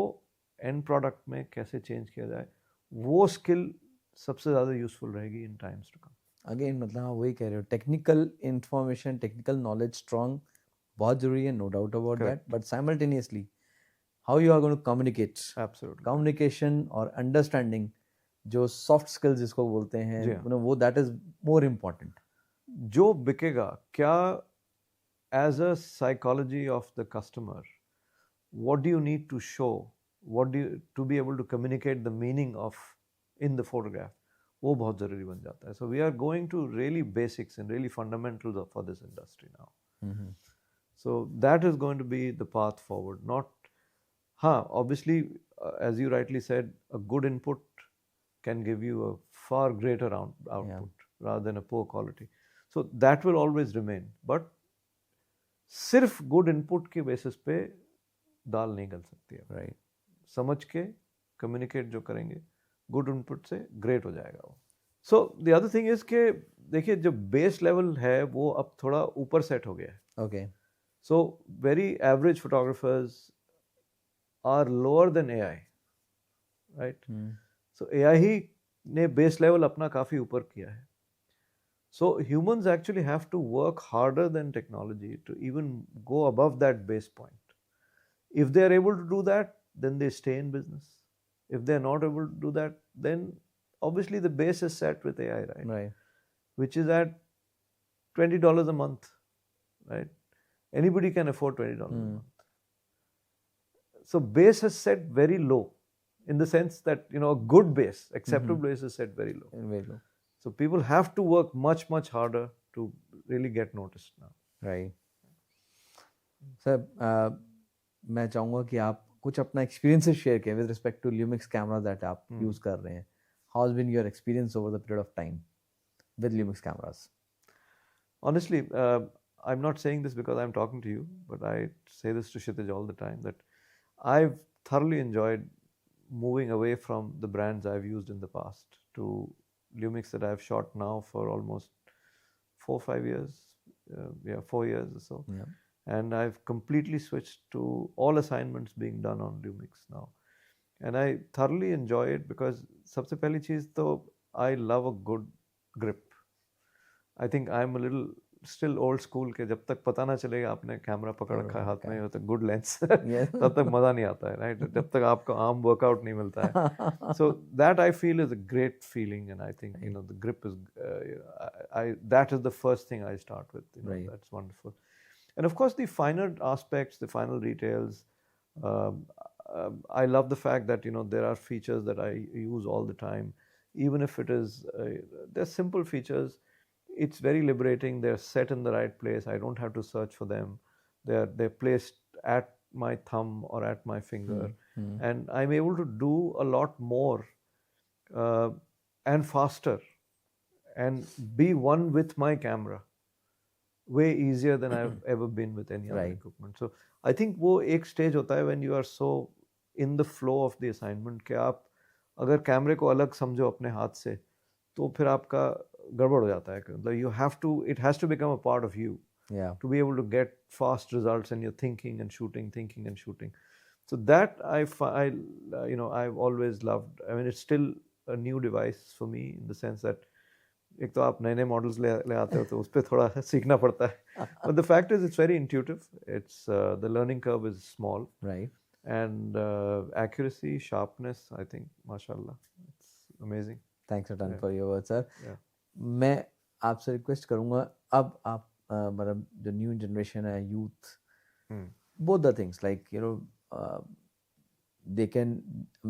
Speaker 2: and product में कैसे change किया जाए, वो skill सबसे ज़्यादा useful रहेगी in times to come.
Speaker 1: Again मतलब आप वही कह रहे हो, technical information, technical knowledge strong बहुत जरूरी है, no doubt about that. But simultaneously how you are going to communicate, communication और अंडरस्टैंडिंग, जो सॉफ्ट स्किल्स जिसको बोलते हैं, वो दैट इज मोर इम्पॉर्टेंट.
Speaker 2: जो बिकेगा क्या, as a psychology of the customer, what do you need to show, to be able to communicate the meaning of in the photograph, वो बहुत ज़रूरी बन जाता है. So we are going to really basics and really fundamentals for this industry now. So that is going to be the path forward. Not, obviously, as you rightly said, a good input can give you a far greater output rather than a poor quality. So that will always remain. But सिर्फ good input के basis पे दाल नहीं गल सकती है.
Speaker 1: Right.
Speaker 2: समझ के communicate जो करेंगे गुड इनपुट से ग्रेट हो जाएगा वो. So the other thing is के देखिए जो बेस लेवल है वो अब थोड़ा ऊपर सेट हो गया है.
Speaker 1: Okay.
Speaker 2: So very average photographers are lower than AI. Right. So AI ही ने बेस लेवल अपना काफी ऊपर किया है. So humans actually have to work harder than technology to even go above that base point. If they are able to do that, then they stay in business. If they are not able to do that, then obviously the base is set with AI, right?
Speaker 1: Right.
Speaker 2: Which is at $20 a month, right? Anybody can afford $20 a month. So base is set very low. in the sense that, you know, a good base, acceptable base is set very low.
Speaker 1: Very low.
Speaker 2: So people have to work much, much harder to really get noticed now.
Speaker 1: Right. Sir मैं चाहूँगा कि आप कुछ अपना experiences share करें with respect to Lumix camera that आप use कर रहे हैं. How has been your experience over the period of time with Lumix cameras?
Speaker 2: Honestly, I'm not saying this because I'm talking to you, but I say this to Kshitij all the time, that I've thoroughly enjoyed moving away from the brands I've used in the past to Lumix that I've shot now for almost 4-5 years. 4 years or so.
Speaker 1: Yeah.
Speaker 2: And I've completely switched to all assignments being done on Lumix now. And I thoroughly enjoy it because सबसे पहली चीज़ तो I love a good grip. I think I'm a little still old school के जब तक पता ना चलेगा आपने कैमरा पकड़ रखा है हाथ में हो तो गुड लेंस तब तक मज़ा नहीं आता है, राइट? जब तक आपको आर्म वर्कआउट नहीं मिलता है. So that I feel is a great feeling, and I think, you know, the grip is that is the first thing I start with. You know,
Speaker 1: Right.
Speaker 2: That's wonderful. And of course, the finer aspects, the final details. I love the fact that, you know, there are features that I use all the time, even if it is they're simple features. It's very liberating. They're set in the right place. I don't have to search for them. They're placed at my thumb or at my finger, and I'm able to do a lot more and faster, and be one with my camera way easier than I've ever been with any other
Speaker 1: Right.
Speaker 2: equipment. So I think वो एक stage होता है when you are so in the flow of the assignment कि आप अगर कैमरे को अलग समझो अपने हाथ से तो फिर आपका गड़बड़ हो जाता है. मतलब you have to, it has to become a part of you
Speaker 1: Yeah.
Speaker 2: to be able to get fast results, and you're thinking and shooting. So that you know, I've always loved. I mean, it's still a new device for me in the sense that एक तो आप नए models ले आते हो तो उस पर थोड़ा सीखना पड़ता है. But the fact is, it's very intuitive. It's the learning curve is small.
Speaker 1: Right.
Speaker 2: And accuracy, sharpness, I think, mashallah, it's amazing.
Speaker 1: Thanks a ton
Speaker 2: Yeah.
Speaker 1: for your words, sir.
Speaker 2: Yeah.
Speaker 1: मैं आपसे request करूँगा, अब आप मतलब जो new generation है, youth, both the things, like, you know, they can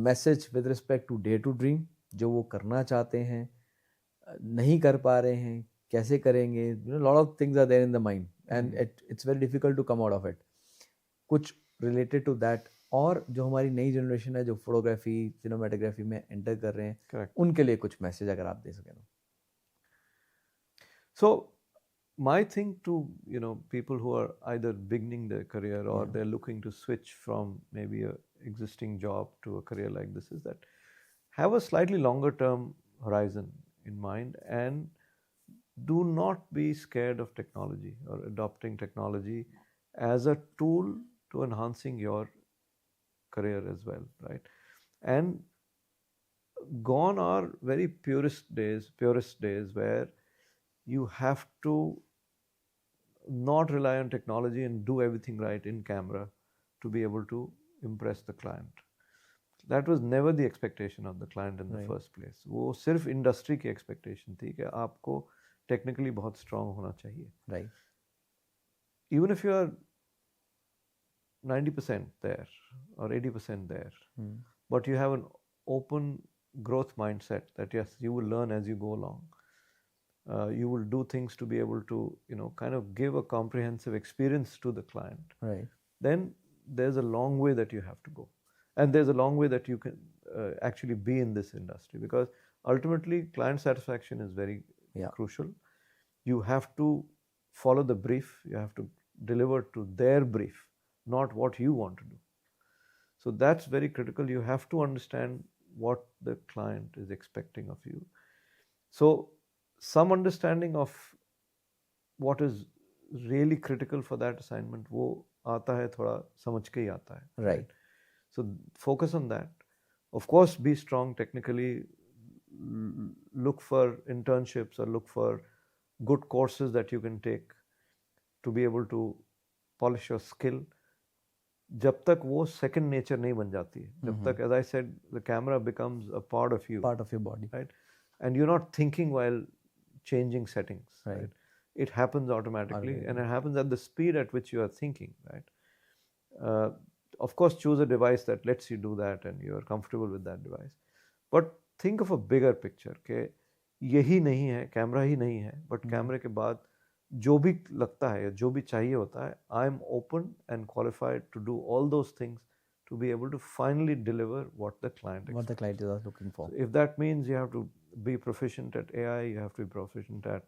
Speaker 1: message with respect to day to dream, जो वो करना चाहते हैं, नहीं कर पा रहे हैं, कैसे करेंगे. You know, lot of things are there in the mind, and it's very difficult to come out of it. कुछ related to that, और जो हमारी नई जनरेशन है जो फोटोग्राफी, सिनेमाटोग्राफी में एंटर कर रहे हैं,
Speaker 2: Correct.
Speaker 1: उनके लिए कुछ मैसेज अगर आप दे सकें तो.
Speaker 2: So my thing to, you know, people who are either beginning their career or they're looking to switch from maybe a existing job to a career like this is that have a slightly longer term horizon in mind, and do not be scared of technology or adopting technology as a tool to enhancing your career as well, right? And gone are very purest days where you have to not rely on technology and do everything right in camera to be able to impress the client. That was never the expectation of the client in the first place. वो सिर्फ industry की expectation थी कि आपको technically बहुत strong होना चाहिए.
Speaker 1: Right.
Speaker 2: Even if you are 90% there or 80% there, but you have an open growth mindset that yes, you will learn as you go along. You will do things to be able to, you know, kind of give a comprehensive experience to the client.
Speaker 1: Right.
Speaker 2: Then there's a long way that you have to go, and there's a long way that you can actually be in this industry, because ultimately client satisfaction is very crucial. You have to follow the brief. You have to deliver to their brief, not what you want to do. So that's very critical. You have to understand what the client is expecting of you. So some understanding of what is really critical for that assignment, वो आता है थोड़ा समझ के ही आता है.
Speaker 1: Right.
Speaker 2: So focus on that. Of course, be strong technically. Look for internships or look for good courses that you can take to be able to polish your skill. जब तक वो second nature नहीं बन जाती है, जब तक, as I said, the camera becomes a part of you,
Speaker 1: Part of your body.
Speaker 2: right? And you're not thinking while changing settings, right? It happens automatically, and it happens at the speed at which you are thinking, right? of course, choose a device that lets you do that and you're comfortable with that device. But think of a bigger picture कि यही नहीं है, camera ही नहीं है, but कैमरे के बाद जो भी लगता है या जो भी चाहिए होता है, I am open and qualified to do all those things to be able to finally deliver what the client expects.
Speaker 1: What the client is looking for.
Speaker 2: So if that means you have to be proficient at AI, you have to be proficient at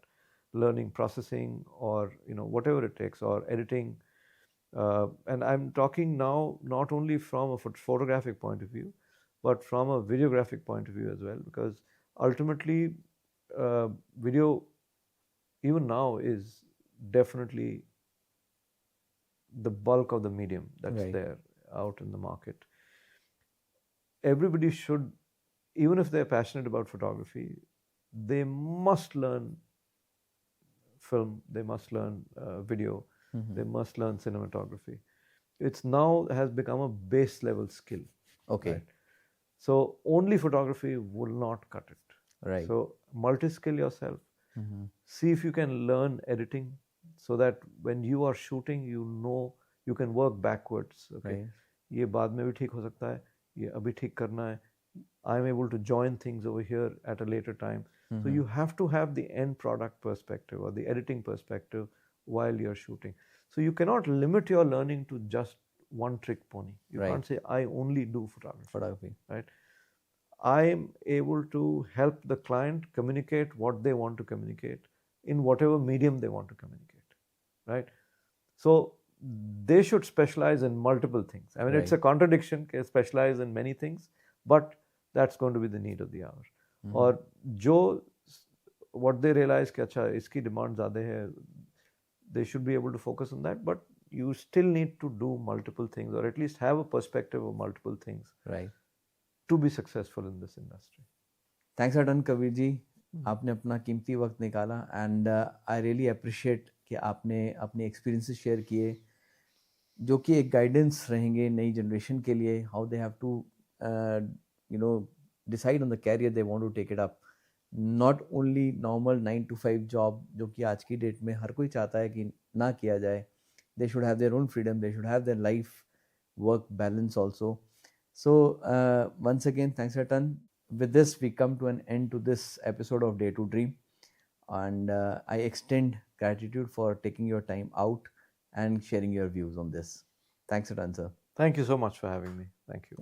Speaker 2: learning processing, or whatever it takes, or editing. And I'm talking now not only from a photographic point of view, but from a videographic point of view as well, because ultimately video even now is definitely the bulk of the medium that's
Speaker 1: Right.
Speaker 2: there out in the market. Everybody should, even if they're passionate about photography, they must learn film, they must learn video, they must learn cinematography. It's now has become a base level skill.
Speaker 1: Okay.
Speaker 2: Right? So only photography will not cut it.
Speaker 1: Right.
Speaker 2: So multi-skill yourself. See if you can learn editing so that when you are shooting, you can work backwards. Okay.
Speaker 1: Right.
Speaker 2: ये बाद में भी ठीक हो सकता है, ये अभी ठीक करना है. I'm able to join things over here at a later time. So you have to have the end product perspective or the editing perspective while you're shooting. So you cannot limit your learning to just one trick pony. You
Speaker 1: Right.
Speaker 2: can't say I only do photography.
Speaker 1: Photography.
Speaker 2: Right? I'm able to help the client communicate what they want to communicate in whatever medium they want to communicate. Right? So they should specialize in multiple things. I mean, it's a
Speaker 1: Right.
Speaker 2: contradiction, specialize in many things, but that's going to be the need of the hour. और जो what they realize कि अच्छा इसकी demand ज़्यादा है, they should be able to focus on that, but you still need to do multiple things, or at least have a perspective of multiple things
Speaker 1: Right.
Speaker 2: to be successful in this industry.
Speaker 1: Thanks a ton Kabir ji, आपने अपना कीमती वक्त निकाला, and I really appreciate कि आपने अपने experiences share किए, जो कि एक गाइडेंस रहेंगे नई जनरेशन के लिए, how they have to decide on the career they want to take it up. Not only normal 9 to 5 job, जो कि आज की डेट में हर कोई चाहता है कि ना किया जाए. They should have their own freedom, they should have their life work balance also. So once again, thanks a ton. With this, we come to an end to this episode of Day to Dream, and I extend gratitude for taking your time out and sharing your views on this. Thanks a ton, sir.
Speaker 2: Thank you so much for having me. Thank you.